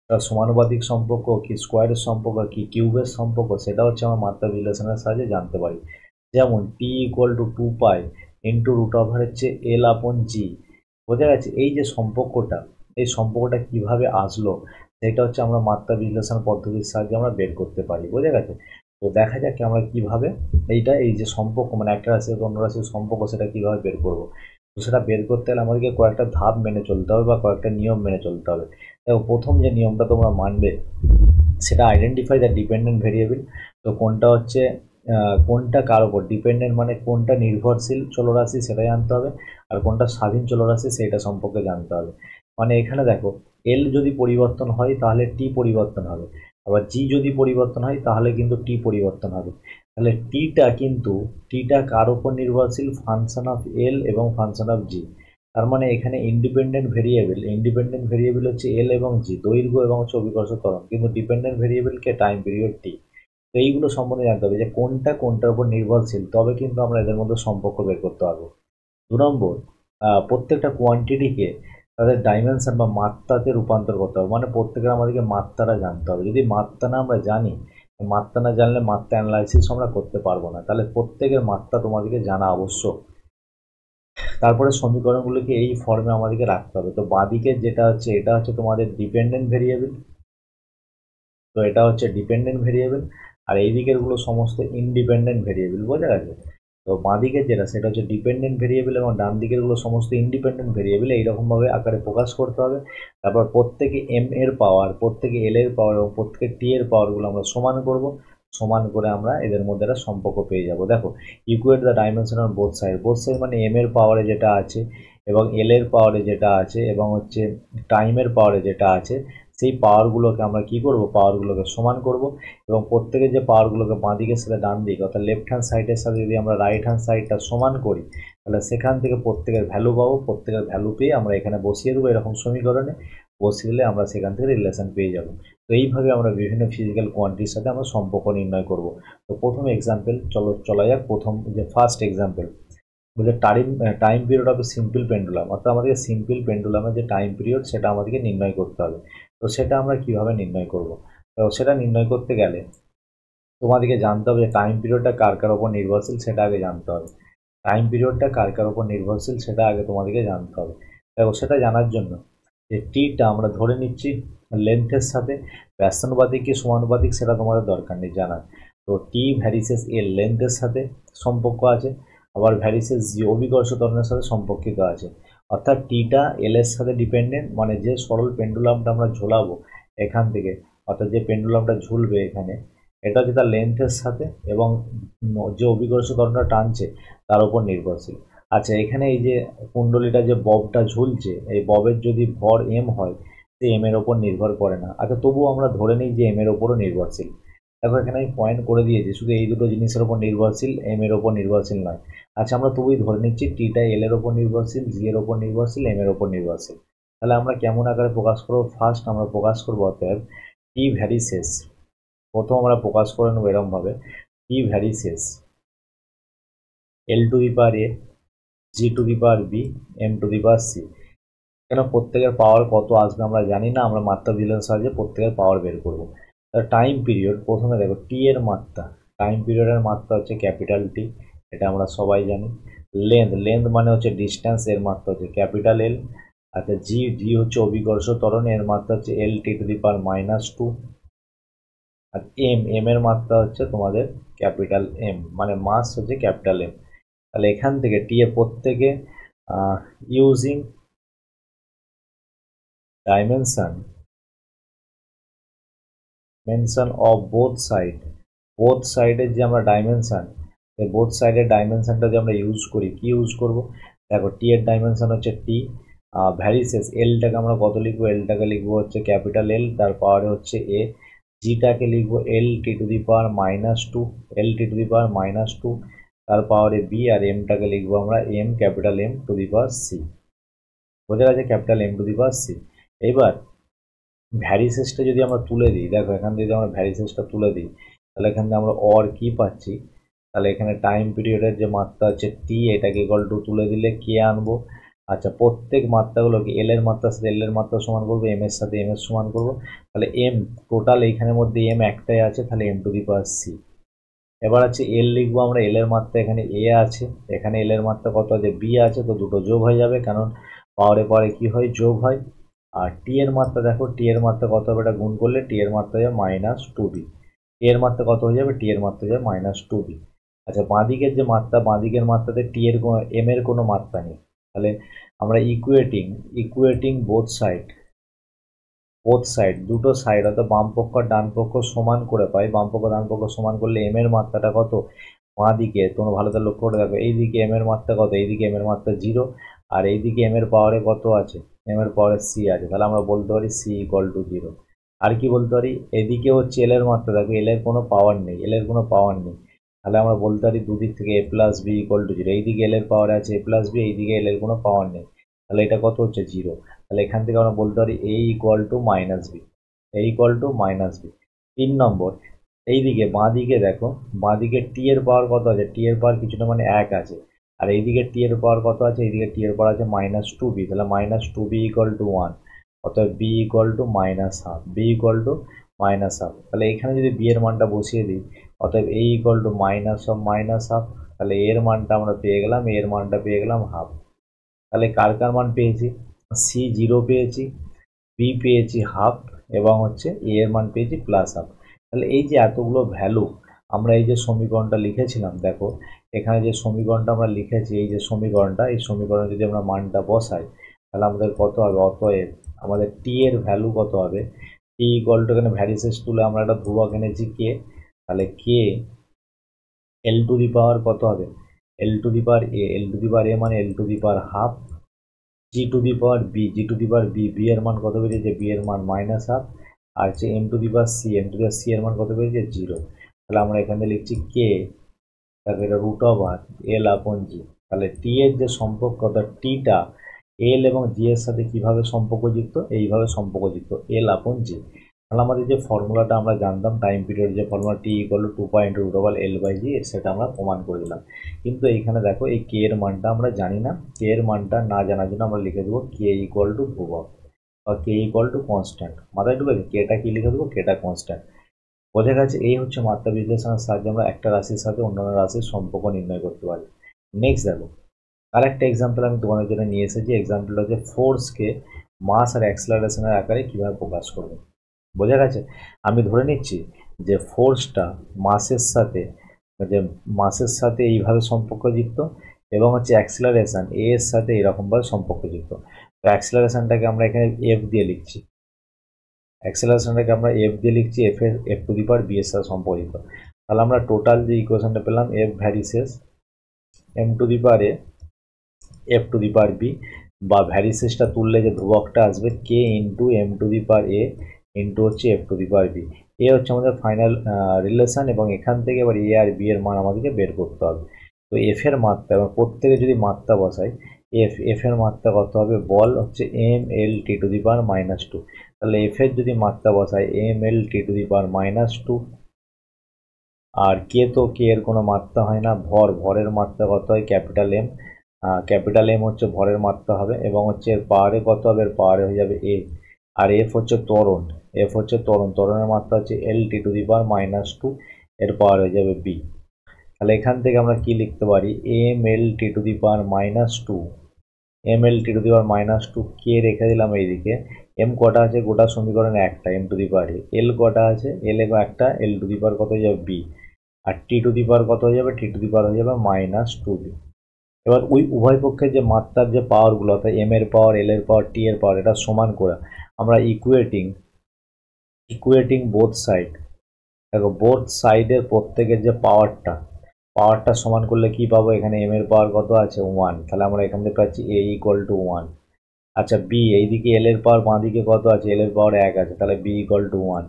তার সমানুপাতিক সম্পর্ক কি, স্কোয়ারের সম্পর্ক কি, কিউবের সম্পর্ক, সেটা হচ্ছে আমরা মাত্রা বিশ্লেষণের সাহায্যে জানতে পারি। যেমন T equal to 2 pi into root over হচ্ছে এল আপন জি। বোঝা গেছে। এই যে সম্পর্কটা, এই সম্পর্কটা কিভাবে আসলো সেটা হচ্ছে আমরা মাত্রা বিশ্লেষণ পদ্ধতির সাহায্যে আমরা বের করতে পারি। বোঝা গেছে। তো দেখা যাক আমরা কিভাবে এইটা, এই যে সম্পর্ক মানে একটা রাশি অন্য রাশির সম্পর্ক, সেটা কিভাবে বের করব। তো সেটা বের করতে হলে আমাদেরকে কয়েকটা ধাপ মেনে চলতে হবে বা কয়েকটা নিয়ম মেনে চলতে হবে। দেখো, প্রথম যে নিয়মটা তোমরা মানবে সেটা আইডেন্টিফাই দ্য ডিপেন্ডেন্ট ভেরিয়েবল। তো কোনটা হচ্ছে কোনটা কার ওপর ডিপেন্ডেন্ট, মানে কোনটা নির্ভরশীল চলরাশি সেটা জানতে হবে, আর কোনটা স্বাধীন চলরাশি সেটা সম্পর্কে জানতে হবে। মানে এখানে দেখো, এল যদি পরিবর্তন হয় তাহলে টি পরিবর্তন হবে, আবার জি যদি পরিবর্তন হয় তাহলে কিন্তু টি পরিবর্তন হবে। তাহলে টিটা কার ওপর নির্ভরশীল? ফাংশন অফ এল এবং ফাংশন অফ জি। তার মানে এখানে ইন্ডিপেন্ডেন্ট ভেরিয়েবল হচ্ছে এল এবং জি, দৈর্ঘ্য এবং হচ্ছে অভিকর্ষ ত্বরণ, কিন্তু ডিপেন্ডেন্ট ভেরিয়েবলকে টাইম পিরিয়ড টি। তো এইগুলো সম্বন্ধে জানতে হবে যে কোনটা কোনটার উপর নির্ভরশীল, তবে কিন্তু আমরা এদের মধ্যে সম্পর্ক বের করতে পারবো। 2 নম্বর, প্রত্যেকটা কোয়ান্টিটিকে তাদের ডাইমেনশন বা মাত্রাতে রূপান্তর করতে হবে। মানে প্রত্যেকের আমাদেরকে মাত্রাটা জানতে হবে। যদি মাত্রা না আমরা জানি, মাত্রা না জানলে মাত্রা অ্যানালাইসিস আমরা করতে পারবো না। তাহলে প্রত্যেকের মাত্রা তোমাদেরকে জানা আবশ্যক। তারপরে সমীকরণগুলোকে এই ফর্মে আমাদেরকে রাখতে হবে। তো বাঁদিকের যেটা হচ্ছে, এটা হচ্ছে তোমাদের ডিপেন্ডেন্ট ভেরিয়েবল, তো এটা হচ্ছে ডিপেন্ডেন্ট ভেরিয়েবল, আর এই দিকেরগুলো সমস্ত ইন্ডিপেন্ডেন্ট ভেরিয়েবল। বোঝা গেছে। তো বাঁ দিকের যেটা সেটা হচ্ছে ডিপেন্ডেন্ট ভেরিয়েবল, এবং ডান দিকেরগুলো সমস্ত ইন্ডিপেন্ডেন্ট ভেরিয়েবল। এইরকমভাবে আকারে প্রকাশ করতে হবে। তারপর প্রত্যেকে এম এর পাওয়ার, প্রত্যেকে এল এর পাওয়ার এবং প্রত্যেকে টি এর পাওয়ারগুলো আমরা সমান করব। সমান করে আমরা এদের মধ্যে একটা সম্পর্ক পেয়ে যাব। দেখো, equate the dimension on both side মানে এম এর পাওয়ারে যেটা আছে এবং এল এর পাওয়ারে যেটা আছে এবং হচ্ছে টাইমের পাওয়ারে যেটা আছে, সেই পাওয়ারগুলোকে আমরা কি করব, পাওয়ারগুলোকে সমান করব। এবং প্রত্যেকের যে পাওয়ারগুলোকে বাঁ দিকের সাথে ডান দিক, অর্থাৎ লেফট হ্যান্ড সাইডের সাথে যদি আমরা রাইট হ্যান্ড সাইডটা সমান করি, তাহলে সেখান থেকে প্রত্যেকের ভ্যালু পাবো। প্রত্যেকের ভ্যালু পেয়ে আমরা এখানে বসিয়ে দেবো এরকম সমীকরণে। বসিয়ে দিলে আমরা সেখান থেকে রিলেশন পেয়ে যাব। তো এইভাবে আমরা বিভিন্ন ফিজিক্যাল কোয়ান্টিটির সাথে আমরা সম্পর্ক নির্ণয় করব। তো প্রথম এক্সাম্পল চলা যাক। প্রথম যে ফার্স্ট এক্সাম্পল বলছে time period of a simple pendulum, অর্থাৎ আমাদেরকে সিম্পল পেন্ডুলামের যে টাইম পিরিয়ড সেটা আমাদেরকে নির্ণয় করতে হবে। তো সেটা আমরা কিভাবে নির্ণয় করব? তো সেটা নির্ণয় করতে গেলে তোমাদেরকে জানতে হবে যে টাইম পিরিয়ডটা কার কার ওপর নির্ভরশীল সেটা আগে জানতে হবে। টাইম পিরিয়ডটা কার কার ওপর নির্ভরশীল সেটা আগে তোমাদেরকে জানতে হবে। দেখো, সেটা জানার জন্য যে টিটা আমরা ধরে নিচ্ছি লেন্থের সাথে ব্যস্তানুপাতিক কি সমানুপাতিক সেটা তোমাদের দরকার নেই জানার। তো টি ভ্যারিসেস এল লেন্থের সাথে সম্পর্ক আছে, আবার ভ্যারিসেস জি অভিকর্ষ ত্বরণের সাথে সম্পর্কিত আছে। অর্থাৎ টিটা এল এর সাথে ডিপেন্ডেন্ট, মানে যে সরল পেন্ডুলামটা আমরা ঝোলাবো এখান থেকে, অর্থাৎ যে পেন্ডুলামটা ঝুলবে এখানে, এটা হচ্ছে তার লেন্থের সাথে এবং যে অভিকর্ষ ত্বরণটা টানছে তার উপর নির্ভরশীল। আচ্ছা, এখানে এই যে কুণ্ডলীটা যে ববটা ঝুলছে, এই ববের যদি ভর এম হয়, সে এম এর ওপর নির্ভর করে না। আচ্ছা, তবুও আমরা ধরে নিই যে এম এর ওপরও নির্ভরশীল। দেখো, এখানে আমি পয়েন্ট করে দিয়েছি, শুধু এই দুটো জিনিসের ওপর নির্ভরশীল, এম এর ওপর নির্ভরশীল নয়। আচ্ছা, আমরা তবুই ধরে নিচ্ছি টিটা এল এর ওপর নির্ভরশীল, জি এর ওপর নির্ভরশীল, এম এর ওপর নির্ভরশীল। তাহলে আমরা কেমন আকারে প্রকাশ করবো? ফার্স্ট আমরা প্রকাশ করবো অতএব টি ভ্যারিসেস। প্রথম আমরা প্রকাশ করে নেবো এরকমভাবে, T varies L to the power A, G to the power B, M to the power C. কেন প্রত্যেকের পাওয়ার কত আসবে আমরা জানি না, আমরা মাত্রা বিশ্লেষণের সাহায্যে প্রত্যেকের পাওয়ার বের করবো। টাইম পিরিয়ড প্রথমে দেখো টি এর মাত্রা, টাইম পিরিয়ডের মাত্রা হচ্ছে ক্যাপিটাল টি, এটা আমরা সবাই জানি। লেন্থ মানে হচ্ছে ডিস্টেন্স, এর মাত্রা হচ্ছে ক্যাপিটাল এল। আচ্ছা, জি হচ্ছে অভিকর্ষ ত্বরণ, এর মাত্রা হচ্ছে L T to the power -2। R M এর মাত্রা হচ্ছে তোমাদের ক্যাপিটাল এম, মানে মাস হচ্ছে ক্যাপিটাল এম। তাহলে এখান থেকে টি এর প্রত্যেকে ইউজিং ডাইমেনশন অফ বোথ সাইডের যে আমরা ডাইমেনশন, এই বোথ সাইডের ডাইমেনশনটা যে আমরা ইউজ করি, কি ইউজ করব? দেখো টি এর ডাইমেনশন হচ্ছে টি, ভ্যারিসেস এলটাকে আমরা কত লিখবো? এলটাকে লিখবো হচ্ছে ক্যাপিটাল এল, তার পাওয়ারে হচ্ছে এ। জিটাকে লিখবো এল T to the power -2, L T to the power -2, তার পাওয়ারে বি। আর এমটাকে লিখবো আমরা M, capital M to the power C. বোঝা গেছে? Capital M to the power C. এইবার ভ্যারিসেসটা যদি আমরা তুলে দিই, দেখো এখান থেকে যদি আমরা ভ্যারিসেসটা তুলে দিই, তাহলে এখান থেকে আমরা অর কি পাচ্ছি? তাহলে এখানে টাইম পিরিয়ডের যে মাত্রা হচ্ছে টি, এটাকে ইকুয়াল টু তুলে দিলে কে আনবো? আচ্ছা, প্রত্যেক মাত্রাগুলোকে এল এর মাত্রার সাথে এল এর মাত্রা সমান করবো, এম এর সাথে এম এর সমান করবো। তাহলে এম টোটাল এইখানের মধ্যে এম একটাই আছে, তাহলে M to the power C. এবার আছে এল লিখবো আমরা, এল এর মাত্রা এখানে এ আছে, এখানে এল এর মাত্রা কত আছে? বি আছে, তো দুটো যোগ হয়ে যাবে, কারণ পাওয়ারে পাওয়ারে কি হয়? যোগ হয়। আর টি এর মাত্রা দেখো, টি এর মাত্রা কত হবে? এটা গুণ করলে টি এর মাত্রা হয়ে যাবে -2b। টি এর মাত্রা কত হয়ে যাবে? টি এর মাত্রা হয়ে যাবে -2b। আচ্ছা, বাঁদিকের যে মাত্রা, বাঁদিকের মাত্রাতে টি এর এম এর কোনো মাত্রা নেই। তাহলে আমরা ইকুয়েটিং বোথ সাইড দুটো সাইড, অর্থাৎ বাম পক্ষ আর ডান পক্ষ সমান করে পাই। বাম পক্ষ ডান পক্ষ সমান করলে এম এর মাত্রাটা কত? বাঁ দিকে তোমরা ভালো করে লক্ষ্য করে দেখো, এইদিকে এম এর মাত্রা কত? এইদিকে এম এর মাত্রা 0, আর এইদিকে এম এর পাওয়ারে কত আছে? এম এর পাওয়ারে সি আছে। তাহলে আমরা বলতে পারি সি ইকুয়াল টু 0। আর কি বলতে পারি? এদিকে হচ্ছে এল এর মাত্রা, দেখো এল এর কোনো পাওয়ার নেই, তাহলে আমরা বলতে পারি দুদিক থেকে এ প্লাস বি ইকুয়াল টু 0। এইদিকে এল এর পাওয়ারে আছে এ প্লাস বি, এইদিকে এল এর কোনো পাওয়ার নেই, তাহলে এটা কত হচ্ছে? 0। তাহলে এখান থেকে আমরা বলতে পারি এ ইকুয়াল টু -বি, -বি। 3 নম্বর, এইদিকে বাঁ দিকে দেখো, বাঁ দিকে টি এর পাওয়ার কত আছে? টি এর পাওয়ার কিছুটা মানে 1 আছে। আর এইদিকে টি এর পাওয়ার কত আছে? এইদিকে টি এর পাওয়ার আছে -2b, তাহলে -2b ইকুয়াল টু 1, অতএব B equal to -half, B equal to -half. তাহলে এখানে যদি বি এর মানটা বসিয়ে দিই, অতএব এ ইকুয়াল টু -হাফ, তাহলে এর মানটা আমরা পেয়ে গেলাম, এর মানটা পেয়ে গেলাম হাফ। তাহলে কার কার মান পেয়েছি? সি 0 পেয়েছি, বি পেয়েছি হাফ, এবং হচ্ছে এ এর মান পেয়েছি +হাফ। তাহলে এই যে এতগুলো ভ্যালু আমরা এই যে সমীকরণটা লিখেছিলাম, দেখো এখানে যে সমীকরণটা আমরা লিখেছি, এই যে সমীকরণটা, এই সমীকরণে যদি আমরা মানটা বসাই, তাহলে আমাদের কত হবে? অতএব আমাদের টি এর ভ্যালু কত হবে? টি ইকুয়াল টু, এখানে ভ্যারিসেস তুলে আমরা একটা ধ্রুবক এনেছি কে, তাহলে কে এল টু দি পাওয়ার কত হবে? এল to the power A, L to the power A মানে L to the power half, G to the power B, G to the power B, B এর মান কত বেরিয়েছে? বি এর মান -হাফ। আর হচ্ছে M to the power C, M to the power C এর মান কত বেরিয়েছে? 0। তাহলে আমরা এখানে লিখছি কে, তারপরে এটা √r এল আপন জি। তাহলে টি এর যে সম্পর্ক, অর্থাৎ টিটা এল এবং জি এর সাথে কিভাবে সম্পর্কযুক্ত? এইভাবে সম্পর্কযুক্ত, এল আপন জি। তাহলে আমাদের যে ফর্মুলাটা আমরা জানতাম টাইম পিরিয়ড, যে ফর্মুলা টি ইকুয়াল টু 2π√L/G, সেটা আমরা প্রমাণ করে দিলাম। কিন্তু এইখানে দেখো এই কে এর মানটা আমরা জানি না, কে এর মানটা না জানার জন্য আমরা লিখে দেবো কে ইকুয়াল টু ধ্রুবক, বা কে ইকুয়াল টু কনস্ট্যান্ট। মাথায় ঢুকেছে? কেটা কি লিখে দেবো? কেটা কনস্ট্যান্ট। বোঝা গেছে? এই হচ্ছে মাত্রা বিশ্লেষণের সাহায্যে আমরা একটা রাশির সাথে অন্যান্য রাশির সম্পর্ক নির্ণয় করতে পারি। নেক্সট দেখো, আর একটা এক্সাম্পল আমি তোমাদের জন্য নিয়ে এসেছি। এক্সাম্পলটা হচ্ছে ফোর্সকে মাস আর অ্যাক্সেলারেশনের আকারে কিভাবে প্রকাশ করবে। বোঝা গেছে? আমি ধরে নিচ্ছি যে ফোর্সটা মাসের সাথে, যে মাসের সাথে এইভাবে সম্পর্কযুক্ত, এবং হচ্ছে অ্যাক্সেলারেশন এ এর সাথে এরকমভাবে সম্পর্কযুক্ত। তো অ্যাক্সেলারেশনটাকে আমরা এখানে এফ দিয়ে লিখছি, F to the power B এর সাথে সম্পর্কিত। তাহলে আমরা টোটাল যে ইকুয়েশনটা পেলাম, F varies M to the power A, F to the power B, বা ভ্যারিসেসটা তুললে যে ধ্রুবকটা আসবে K into M to the power A into হচ্ছে F to the power B. এ হচ্ছে আমাদের ফাইনাল রিলেশন, এবং এখান থেকে এবার এ আর বি এর মান আমাদেরকে বের করতে হবে। তো এফ এর মাত্রা, এবার প্রত্যেকে যদি মাত্রা বসাই, এফ এর মাত্রা কত হবে? বল হচ্ছে M L T to the power -2। তাহলে এফ এর যদি মাত্রা বসাই M L T to the power -2, আর কে, তো কে এর কোনো মাত্রা হয় না। ভরের মাত্রা কত হয়? ক্যাপিটাল এম, ক্যাপিটাল এম হচ্ছে ভরের মাত্রা হবে, এবং হচ্ছে এর পাওয়ারে কত হবে? এর পাওয়ারে হয়ে যাবে এ। আর এফ হচ্ছে ত্বরণ, ত্বরণের মাত্রা হচ্ছে L T to the power -2, এর পাওয়ার হয়ে যাবে বি। তাহলে এখান থেকে আমরা কি লিখতে পারি? M L T to the power -2, M L T to the power -2, K রেখে দিলাম এইদিকে, এম কটা আছে গোটা সমীকরণে একটা M to the power A, এল কটা আছে এল একটা, এল টু দি পাওয়ার কত হয়ে যাবে বি, আর টি টু দি পাওয়ার কত হয়ে যাবে, টি টু দি পাওয়ার হয়ে যাবে -2b। এবার ওই উভয় পক্ষের যে মাত্রার যে পাওয়ারগুলো অর্থাৎ এম এর পাওয়ার, এল এর পাওয়ার, টি এর পাওয়ার, এটা সমান করে আমরা ইকুয়েটিং বোথ সাইড। দেখো বোথ সাইডের প্রত্যেকের যে পাওয়ারটা সমান করলে কি পাবো, এখানে এম এর পাওয়ার কত আছে 1, তাহলে আমরা এখান থেকে পাচ্ছি a ইকুয়াল টু 1। আচ্ছা বি, এইদিকে এল এর পাওয়ার বাঁ দিকে কত আছে, এল এর পাওয়ার 1 আছে, তাহলে বি ইকুয়াল টু 1।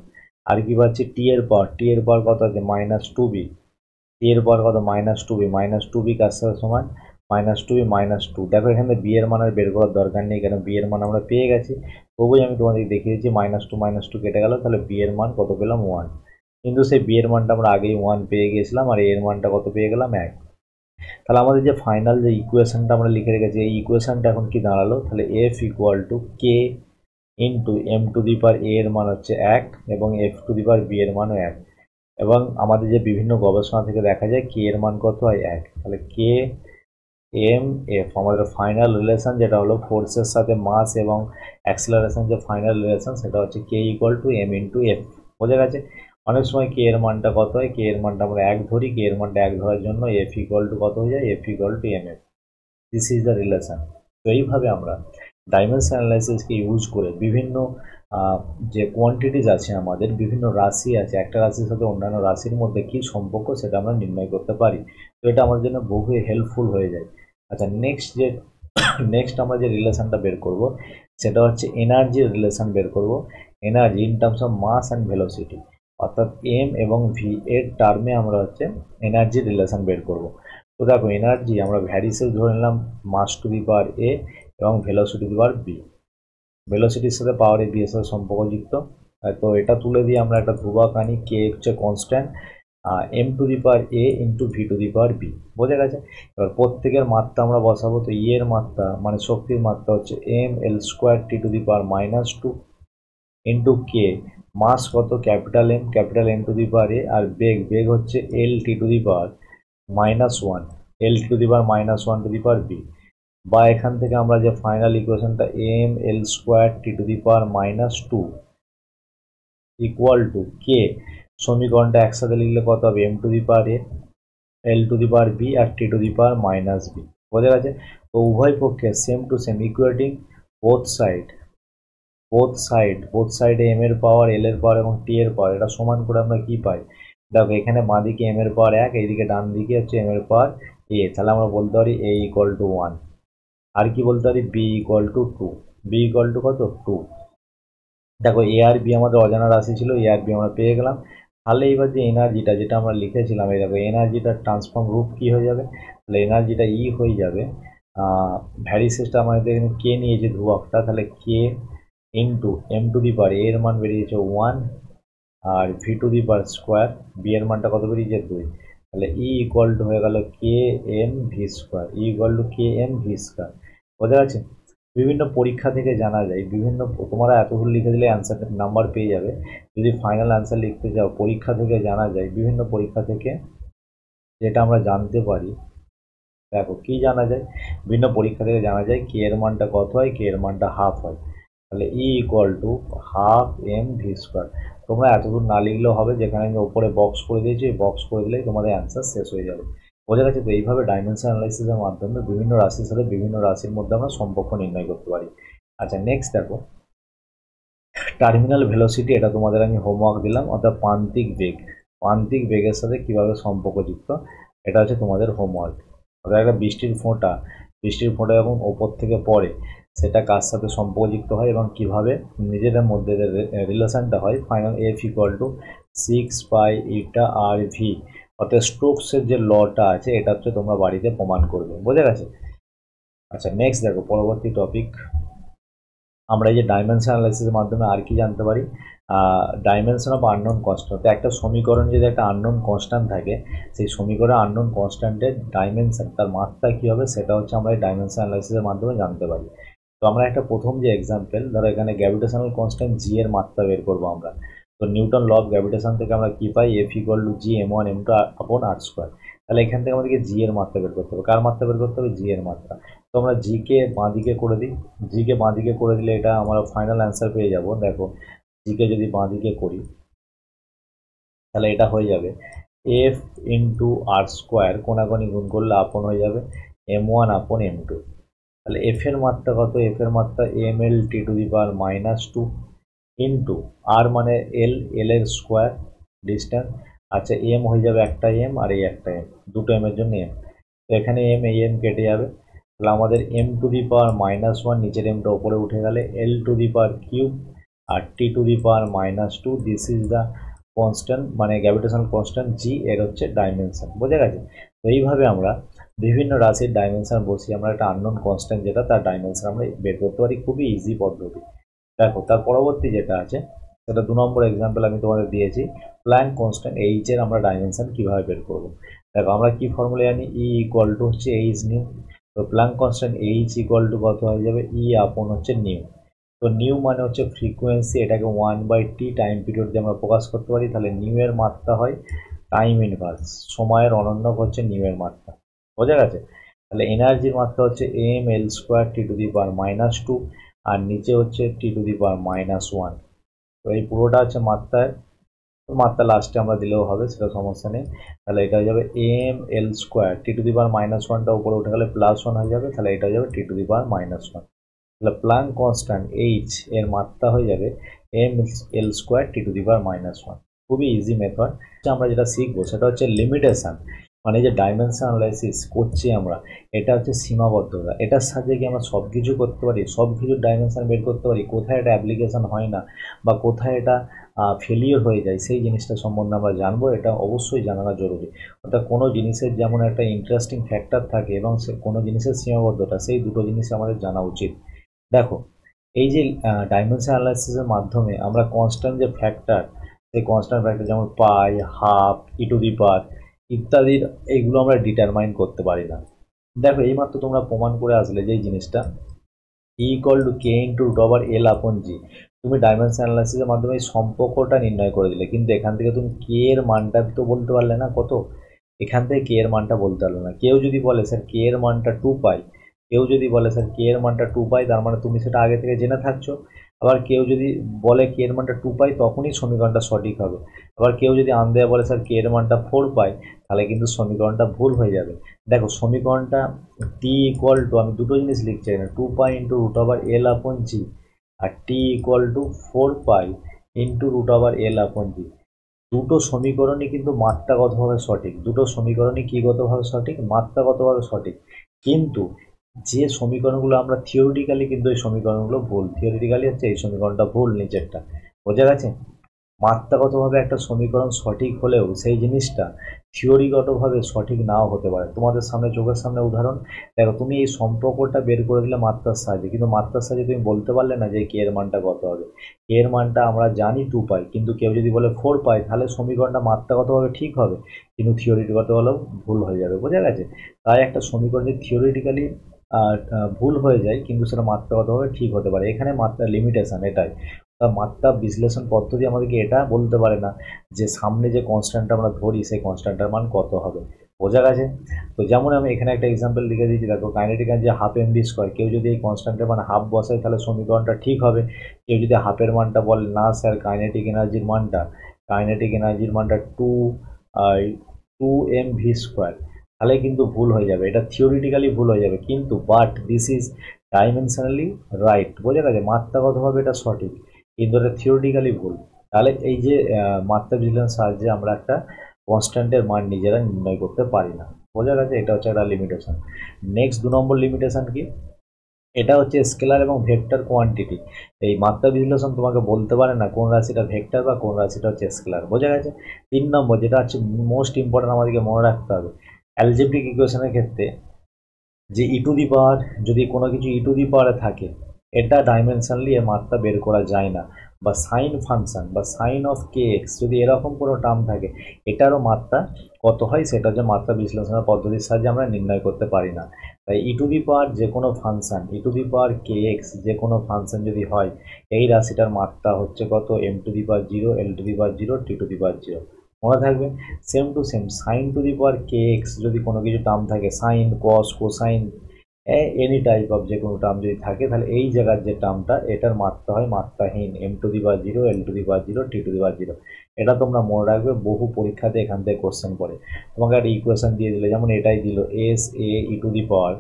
আর কি পাচ্ছি টি এর পাওয়ার কত আছে -2b, টি এর পাওয়ার কত -2b, -2b কার সাথে সমান -2b -2। দেখো এখানে বি এর মান আর বের করার দরকার নেই, কেন বি এর মান আমরা পেয়ে গেছি, তবুই আমি তোমাদের দেখিয়ে দিচ্ছি -2 কেটে গেল, তাহলে বি এর মান কত পেলাম 1। কিন্তু সেই বি এর মানটা আমরা আগেই 1 পেয়ে গেছিলাম, আর এর মানটা কত পেয়ে গেলাম 1। তাহলে আমাদের যে ফাইনাল যে ইকুয়েশনটা আমরা লিখে রেখেছি, এই ইকুয়েশনটা এখন কি দাঁড়ালো, তাহলে F equal to K into M to the power A এর মান হচ্ছে 1 এবং F to the power B এর মানও 1। এবং আমাদের যে বিভিন্ন গবেষণা থেকে দেখা যায় কে এর মান কত হয় 1, তাহলে কে এম এফ আমাদের ফাইনাল রিলেশন যেটা হলো ফোর্সের সাথে মাস এবং অ্যাক্সেলারেশন যে ফাইনাল রিলেশন সেটা হচ্ছে K equal to M into F. বোঝা গেছে? অনেক সময় কে এর মানটা কত হয়, কে এর মানটা আমরা 1 ধরি, কে এর মানটা 1 ধরার জন্য এফ ইকুয়াল টু কত হয়ে যায়, F equal to M F. This is the relation. তো এইভাবে আমরা ডাইমেনশন অ্যানালাইসিসকে ইউজ করে বিভিন্ন যে কোয়ান্টিটিস আছে আমাদের, বিভিন্ন রাশি আছে, একটা রাশির সাথে অন্যান্য রাশির মধ্যে কী সম্পর্ক সেটা আমরা নির্ণয় করতে পারি। তো এটা আমাদের জন্য বহু হেল্পফুল হয়ে যায়। আচ্ছা নেক্সট আমরা যে রিলেশনটা বের করব সেটা হচ্ছে এনার্জির রিলেশন বের করব। Energy in terms of mass and velocity, অর্থাৎ এম এবং ভি এর টার্মে আমরা হচ্ছে এনার্জির রিলেশন বের করব। তো দেখো এনার্জি আমরা ভ্যারিসেস ধরে নিলাম মাস টু দি পাওয়ার এ এবং velocity to the power B. ভেলোসিটির সাথে পাওয়ার এ বি এর সাথে সম্পর্কযুক্ত। তো এটা তুলে দিয়ে আমরা একটা ধ্রুবক আনি, কে হচ্ছে constant, M to the power A into V to the power B. বোঝা গেছে? এবার প্রত্যেকের মাত্রা আমরা বসাবো। তো ই এর মাত্রা মানে শক্তির মাত্রা হচ্ছে M L square T to the power -2 into K, mass কত capital M to the power A, আর বেগ হচ্ছে L T to the power -1, L T to the power -1 to the power B. বা এখান থেকে আমরা যে ফাইনাল ইকুয়েশনটা M L square T to the power -2 equal to K, সমীকরণটা একসাথে লিখলে কত হবে, M to the power A, L to the power B আর T to the power -B. বোঝা গেছে? তো উভয় পক্ষে same to same equating both সাইডে এম এর পাওয়ার, এল এর পাওয়ার এবং টি এর পাওয়ার এটা সমান করে আমরা কি পাই, দেখো এখানে বাঁ দিকে এম এর পাওয়ার 1, এইদিকে ডান দিকে হচ্ছে এম এর পাওয়ার এ, তাহলে আমরা বলতে পারি এ ইকুয়াল টু 1। আর কি বলতে পারি, B equal to 2। B equal to কত 2। দেখো এ আর বি আমাদের অজানা রাশি ছিল, এ আর বি আমরা পেয়ে গেলাম। তাহলে এবার যে এনার্জিটা যেটা আমরা লিখেছিলাম, এই দেখো এনার্জিটার ট্রান্সফর্ম রূপ কি হয়ে যাবে, তাহলে এনার্জিটা ই হয়ে যাবে, ভ্যারিসেসটা আমাদের এখানে কে নিয়েছে ধ্রুবকটা, তাহলে K into M to the power এর মান বেরিয়েছে 1 আর V to the power square, B এর মানটা কত বেরিয়েছে 2। তাহলে ই ইকুয়াল টু হয়ে গেল K M V square, E equal to K M V square. বোঝা যাচ্ছে? বিভিন্ন পরীক্ষা থেকে জানা যায়, তোমরা এতগুলো লিখে দিলে অ্যান্সার নাম্বার পেয়ে যাবে। যদি ফাইনাল অ্যান্সার লিখতে যাও, পরীক্ষা থেকে জানা যায়, বিভিন্ন পরীক্ষা থেকে যেটা আমরা জানতে পারি, দেখো কি জানা যায়, বিভিন্ন পরীক্ষা থেকে জানা যায় কে এর মানটা কত হয়, কে এর মানটা হাফ হয়। তাহলে E equal to half M V square. তোমরা এতদূর না লিখলেও হবে, যেখানে আমি ওপরে বক্স করে দিয়েছি, বক্স করে দিলেই তোমাদের অ্যান্সার শেষ হয়ে যাবে। বোঝা গেছে? তো এইভাবে ডাইমেনশন অ্যানালাইসিসের মাধ্যমে বিভিন্ন রাশির সাথে বিভিন্ন রাশির মধ্যে আমরা সম্পর্ক নির্ণয় করতে পারি। আচ্ছা নেক্সট দেখো টার্মিনাল ভেলোসিটি, এটা তোমাদের আমি হোমওয়ার্ক দিলাম, অর্থাৎ প্রান্তিক বেগের সাথে কিভাবে সম্পর্কযুক্ত, এটা হচ্ছে তোমাদের হোমওয়ার্ক। অর্থাৎ একটা বৃষ্টির ফোঁটা যখন ওপর থেকে পড়ে সেটা কার সাথে সম্পর্কযুক্ত হয় এবং কিভাবে নিজেদের মধ্যে রিলেশনটা হয়। Final F equal to 6 pi eta আর ভি, অর্থাৎ স্টোকসের যে লটা আছে এটা হচ্ছে তোমরা বাড়িতে প্রমাণ করবে। বোঝা গেছে? আচ্ছা নেক্সট দেখো পরবর্তী টপিক, আমরা এই যে ডাইমেনশন অ্যানালাইসিসের মাধ্যমে আর কি জানতে পারি, ডাইমেনশন অফ আননোন কনস্ট্যান্ট। তো একটা সমীকরণ যদি একটা আননোন কনস্ট্যান্ট থাকে, সেই সমীকরণে আননোন কনস্ট্যান্টের ডাইমেনশন তার মাত্রা কী হবে সেটা হচ্ছে আমরা এই ডাইমেনশন অ্যানালাইসিসের মাধ্যমে জানতে পারি। তো আমরা একটা প্রথম যে এক্সাম্পল, ধরো এখানে গ্র্যাভিটেশনাল কনস্ট্যান্ট জি এর মাত্রা বের করবো আমরা। তো নিউটন ল অফ গ্র্যাভিটেশন থেকে আমরা কী পাই, এফ ইকুয়াল টু জি এম1 m2 আপন আর স্কোয়ার। তাহলে এখান থেকে আমাদেরকে জি এর মাত্রা বের করতে হবে। কার মাত্রা বের করতে হবে? জি এর মাত্রা। তো আমরা জি কে বাঁ দিকে করে দিই। জি কে বাঁ দিকে করে দিলে এটা আমরা ফাইনাল অ্যান্সার পেয়ে যাব। দেখো জি কে যদি বাঁ দিকে করি তাহলে এটা হয়ে যাবে এফ ইন্টু আর স্কোয়ার, কোনাকুনি গুণ করলে আপন হয়ে যাবে m1 আপন m2। তাহলে এফ এর মাত্রা কত? এফ এর মাত্রা ml t⁻⁻2 ইন্টু আর মানে এল, এল এর স্কোয়ার ডিস্টেন্স। আচ্ছা এম হয়ে যাবে একটা এম আর এই একটা এম, দুটো এম এর জন্য এম। তো এখানে এম, এই এম কেটে যাবে। তাহলে আমাদের m⁻⁻1 নিচের এমটা উপরে উঠে গেলে l⁻³ আর t⁻²। This is the constant, মানে গ্র্যাভিটেশনাল কনস্ট্যান্ট জি, এর হচ্ছে ডাইমেনশন। বোঝা গেছে? তো এইভাবে আমরা বিভিন্ন রাশির ডাইমেনশন বসিয়ে আমরা একটা আননোন কনস্ট্যান্ট যেটা তার ডাইমেনশন আমরা বের করতে পারি। খুবই ইজি পদ্ধতি। দেখো তার পরবর্তী যেটা আছে সেটা 2 নম্বর এক্সাম্পল আমি তোমাদের দিয়েছি। প্ল্যাঙ্ক কনস্ট্যান্ট এইচ এর আমরা ডাইমেনশন কিভাবে বের করব। দেখো আমরা কি ফর্মুলা জানি? ই ইকুয়াল টু হচ্ছে এইচ নিউ। তো Planck constant H equal to কত হয়ে যাবে? ই আপন হচ্ছে নিউ। তো নিউ মানে হচ্ছে ফ্রিকোয়েন্সি, এটাকে 1/t টাইম পিরিয়ড দিয়ে আমরা প্রকাশ করতে পারি। তাহলে নিউ এর মাত্রা হয় টাইম ইনভার্স, সময়ের অনন্যক হচ্ছে নিউ এর মাত্রা। বোঝা গেছে? তাহলে এনার্জির মাত্রা হচ্ছে ml² t⁻², আর নিচে হচ্ছে t⁻−1। তো এই পুরোটা হচ্ছে মাত্রায়, মাত্রা লাস্টে আমরা দিলেও হবে, সেটা সমস্যা নেই। তাহলে এটা হয়ে যাবে ml² t⁻−1টা উপরে উঠে গেলে +1 হয়ে যাবে। তাহলে এটা হয়ে যাবে t⁻−1। তাহলে প্ল্যাঙ্ক কনস্ট্যান্ট এইচ এর মাত্রা হয়ে যাবে ml² t⁻−1। খুবই ইজি মেথড। আমরা যেটা শিখবো সেটা হচ্ছে লিমিটেশন, মানে যে ডাইমেনশন অ্যানালাইসিস করছি আমরা, এটা হচ্ছে সীমাবদ্ধতা। এটার সাহায্যে কি আমরা সব কিছু করতে পারি, সব কিছুর ডাইমেনশন বের করতে পারি, কোথায় এটা অ্যাপ্লিকেশন হয় না বা কোথায় এটা ফেলিওর হয়ে যায় সেই জিনিসটা সম্বন্ধে আমরা জানবো। এটা অবশ্যই জানানো জরুরি। অর্থাৎ কোনো জিনিসের যেমন একটা ইন্টারেস্টিং ফ্যাক্টর থাকে এবং কোনো জিনিসের সীমাবদ্ধতা, সেই দুটো জিনিস আমাদের জানা উচিত। দেখো এই যে ডাইমেনশন অ্যানালাইসিসের মাধ্যমে আমরা কনস্ট্যান্ট যে ফ্যাক্টর, সেই কনস্ট্যান্ট ফ্যাক্টর যেমন পাই, হাফ, e⁻, ইত্যাদির এইগুলো আমরা ডিটারমাইন করতে পারি না। দেখো এইমাত্র তোমরা প্রমাণ করে আসলে যে এই জিনিসটা E = k √L/G। তুমি ডাইমেনশন অ্যানালাইসিসের মাধ্যমে এই সম্পর্কটা নির্ণয় করে দিলে, কিন্তু এখান থেকে তুমি কে এর মানটা তো বলতে পারলে না কত। এখান থেকে কে এর মানটা বলতে পারলে না। কেউ যদি বলে স্যার কে এর মানটা 2 পাই, কেউ যদি বলে স্যার কে এর মানটা 2 পাই, তার মানে তুমি সেটা আগে থেকে জেনে থাকছো। আবার কেউ যদি বলে কে এর মানটা 2 পাই, তখনই সমীকরণটা সঠিক হবে। আবার কেউ যদি আন্দাজে বলে স্যার কে এর মানটা 4 পাই, তাহলে কিন্তু সমীকরণটা ভুল হয়ে যাবে। দেখো সমীকরণটা t আমি দুটো জিনিস লিখছি এখানে, 2 পাই ইন্টু √L/G আর t 4 পাই ইন্টু √L/G। দুটো সমীকরণই কিন্তু মাত্রাগতভাবে সঠিক। দুটো সমীকরণই কি গতভাবে সঠিক? মাত্রাগতভাবে সঠিক। কিন্তু যে সমীকরণগুলো আমরা থিওরিটিক্যালি, কিন্তু এই সমীকরণগুলো ভুল। থিওরিটিক্যালি হচ্ছে এই সমীকরণটা ভুল, নিচেরটা। বোঝা গেছে? মাত্রাগতভাবে একটা সমীকরণ সঠিক হলেও সেই জিনিসটা থিওরিগতভাবে সঠিক নাও হতে পারে। তোমাদের সামনে, চোখের সামনে উদাহরণ দেখো, তুমি এই সম্পর্কটা বের করে দিলে মাত্রার সাহায্যে, কিন্তু মাত্রার সাহায্যে তুমি বলতে পারলে না যে কে এর মানটা কত হবে। কে এর মানটা আমরা জানি 2 পাই, কিন্তু কেউ যদি বলে 4 পাই, তাহলে সমীকরণটা মাত্রাগতভাবে ঠিক হবে, কিন্তু থিওরিটিগত হলেও ভুল হয়ে যাবে। বোঝা গেছে? তাই একটা সমীকরণ যে থিওরিটিক্যালি ভুল হয়ে যায়, কিন্তু সেটা মাত্রাগতভাবে ঠিক হতে পারে। এখানে মাত্রা লিমিটেশন এটাই। মাত্রা বিশ্লেষণ পদ্ধতি আমাদেরকে এটা বলতে পারে না যে সামনে যে কনস্ট্যান্টটা আমরা ধরি সেই কনস্ট্যান্টটার মান কত হবে। বোঝা গেছে? তো যেমন আমি এখানে একটা এক্সাম্পল লিখে দিয়েছি, দেখো কাইনেটিক এনার্জি ½ mv²। কেউ যদি এই কনস্ট্যান্টের মান হাফ বসায়, তাহলে সমীকরণটা ঠিক হবে। কেউ যদি হাফের মানটা বলে, না স্যার কাইনেটিক এনার্জির মানটা 2mv², তাহলে কিন্তু ভুল হয়ে যাবে। এটা থিওরিটিক্যালি ভুল হয়ে যাবে, কিন্তু but this is dimensionally right. বোঝা গেছে? মাত্রাগতভাবে এটা সঠিক, কিন্তু এটা থিওরিটিক্যালি ভুল। তাহলে এই যে মাত্রা বিশ্লেষণের সাহায্যে আমরা একটা কনস্ট্যান্টের মান নিজেরা নির্ণয় করতে পারি না। বোঝা গেছে? এটা হচ্ছে একটা লিমিটেশন। নেক্সট 2 নম্বর লিমিটেশন কি? এটা হচ্ছে স্কেলার এবং ভেক্টর কোয়ান্টিটি। এই মাত্রা বিশ্লেষণ তোমাকে বলতে পারে না কোন রাশিটা ভেক্টর বা কোন রাশিটা হচ্ছে স্কেলার। বোঝা গেছে? 3 নম্বর যেটা হচ্ছে মোস্ট ইম্পর্টেন্ট, আমাদেরকে মনে রাখতে হবে অ্যালজেব্রিক ইকুয়েশনের ক্ষেত্রে, যে যদি কোনো কিছু ই থাকে, এটা ডাইমেনশনালি এর মাত্রা বের করা যায় না। বা সাইন ফাংশন বা সাইন অফ kx যদি এরকম কোনো টার্ম থাকে, এটারও মাত্রা কত হয় সেটা হচ্ছে মাত্রা বিশ্লেষণের পদ্ধতির সাহায্যে আমরা নির্ণয় করতে পারি না। তাই যে কোনো ফাংশন kx যে কোনো ফাংশন যদি হয়, এই রাশিটার মাত্রা হচ্ছে কত? m⁻0 l⁻0 t⁻0। মনে থাকবে। Same to same sine to the power K X যদি কোনো কিছু টার্ম থাকে, sine cos cosine any type of যে কোনো টার্ম যদি থাকে, তাহলে এই জায়গার যে টার্মটা এটার মাত্রা হয় মাত্রাহীন M to the power zero, L to the power zero, T to the power zero. এটা তোমরা মনে রাখবে, বহু পরীক্ষাতে এখান থেকে কোশ্চেন পড়ে। তোমাকে একটা ইকুয়েশন দিয়ে দিলে, যেমন এটাই দিল S A E to the power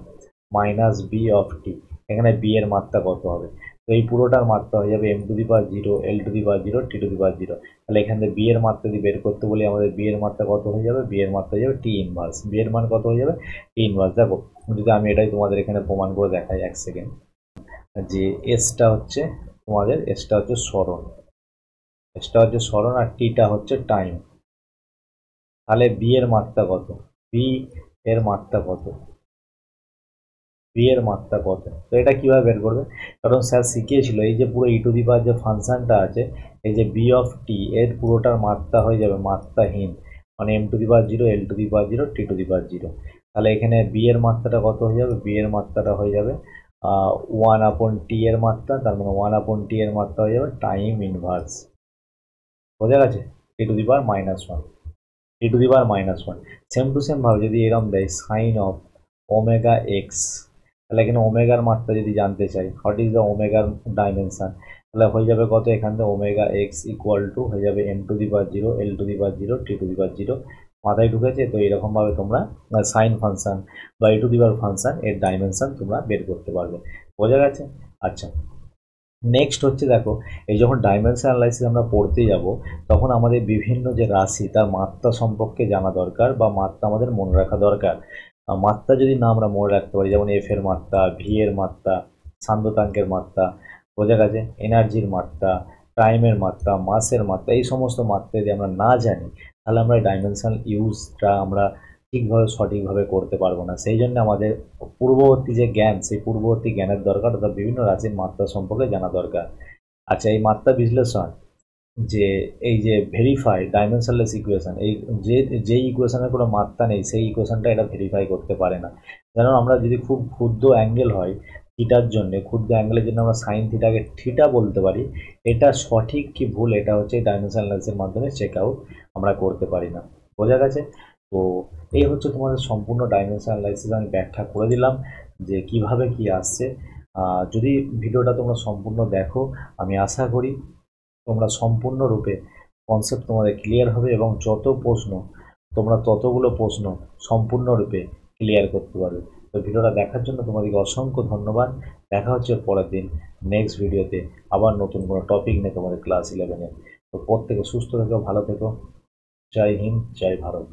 minus B of T. এখানে বি এর মাত্রা কত হবে? তো এই পুরোটার মাত্রা হয়ে যাবে M to the power zero, L to the power zero, T to the power zero. তাহলে এখান থেকে বি এর মাত্রা যদি বের করতে বলি, আমাদের বি এর মাত্রা কত হয়ে যাবে? বি এর মাত্রা হয়ে যাবে টি ইনভার্স। বি এর মান কত হয়ে যাবে? টি ইনভার্স। দেখো, যদি আমি এটাই তোমাদের এখানে প্রমাণ করে দেখাই এক সেকেন্ড, যে এসটা হচ্ছে তোমাদের, এসটা হচ্ছে স্মরণ, এসটা হচ্ছে স্মরণ, আর টিটা হচ্ছে টাইম। তাহলে বি এর মাত্রা কত? বি এর মাত্রা কত? বি এর মাত্রা কত? তো এটা কিভাবে বের করবে? কারণ স্যার শিখিয়েছিল এই যে পুরো ই টু দি পাওয়ার যে ফাংশনটা আছে, এই যে বি অফ টি, এর পুরোটার মাত্রা হয়ে যাবে মাত্রাহীন, মানে M to the power zero, L to the power zero, T to the power zero. তাহলে এখানে বি এর মাত্রাটা কত হয়ে যাবে? বি এর মাত্রাটা হয়ে যাবে 1/টি এর মাত্রা, তার মানে 1/টি এর মাত্রা হয়ে যাবে টাইম ইনভার্স। বোঝা গেছে? T to the power -1, T to the power -1। Same to same ভাবে যদি এরকম দেয় সাইন অফ ওমেগা এক্স, তাহলে এখানে ওমেগার মাত্রা যদি জানতে চাই, হোয়াট ইজ দ্য ওমেগার ডাইমেনশন, তাহলে হয়ে যাবে কত? এখান থেকে ওমেগা এক্স ইকুয়াল টু হয়ে যাবে M to the power zero, L to the power zero, T to the power zero. মাথায় ঢুকেছে? তো এরকমভাবে তোমরা সাইন ফাংশন বা E to the power function এর ডাইমেনশন তোমরা বের করতে পারবে। বোঝা গেছে? আচ্ছা, নেক্সট হচ্ছে দেখো, এই যখন ডাইমেনশন অ্যানালাইসিস আমরা পড়তে যাব, তখন আমাদের বিভিন্ন যে রাশি তার মাত্রা সম্পর্কে জানা দরকার, বা মাত্রা আমাদের মনে রাখা দরকার। মাত্রা যদি না আমরা মনে রাখতে পারি, যেমন এফ এর মাত্রা, ভি এর মাত্রা, সান্দ্রতাঙ্কের মাত্রা, বোঝা গেছে, এনার্জির মাত্রা, টাইমের মাত্রা, মাসের মাত্রা, এই সমস্ত মাত্রা যদি আমরা না জানি, তাহলে আমরা ডাইমেনশনাল ইউজটা আমরা ঠিকভাবে সঠিকভাবে করতে পারবো না। সেই জন্য আমাদের পূর্ববর্তী যে জ্ঞান, সেই পূর্ববর্তী জ্ঞানের দরকার, অর্থাৎ বিভিন্ন রাশির মাত্রা সম্পর্কে জানা দরকার। আচ্ছা, এই মাত্রা বিশ্লেষণ, যে এই যে ভেরিফাই ডাইমেনশনলেস ইকুয়েশন, এই যে ইকুয়েশনের কোনো মাত্রা নেই, সেই ইকুয়েশনটা এটা ভেরিফাই করতে পারে না। যেমন আমরা যদি খুব ক্ষুদ্র অ্যাঙ্গেল হয় থিটার জন্য, ক্ষুদ্র অ্যাঙ্গেলের জন্য আমরা সাইন থিটাকে থিটা বলতে পারি, এটা সঠিক কি ভুল, এটা হচ্ছে ডাইমেনশনাল অ্যানালাইসিসের মাধ্যমে চেক আউট আমরা করতে পারি না। বোঝা গেছে? তো এই হচ্ছে তোমাদের সম্পূর্ণ ডাইমেনশনাল অ্যানালাইসিস আমি ব্যাখ্যা করে দিলাম, যে কিভাবে কি আসছে। যদি ভিডিওটা তোমরা সম্পূর্ণ দেখো, আমি আশা করি তোমরা সম্পূর্ণরূপে কনসেপ্ট তোমাদের ক্লিয়ার হবে, এবং যত প্রশ্ন তোমরা ততগুলো প্রশ্ন সম্পূর্ণরূপে ক্লিয়ার করতে পারবে। তো ভিডিওটা দেখার জন্য তোমাদেরকে অসংখ্য ধন্যবাদ। দেখা হচ্ছে পরের দিন নেক্সট ভিডিওতে, আবার নতুন কোনো টপিক নিয়ে তোমাদের ক্লাস 11-এ। তো প্রত্যেকে সুস্থ থেকো, ভালো থেকো। জয় হিন্দ, জয় ভারত।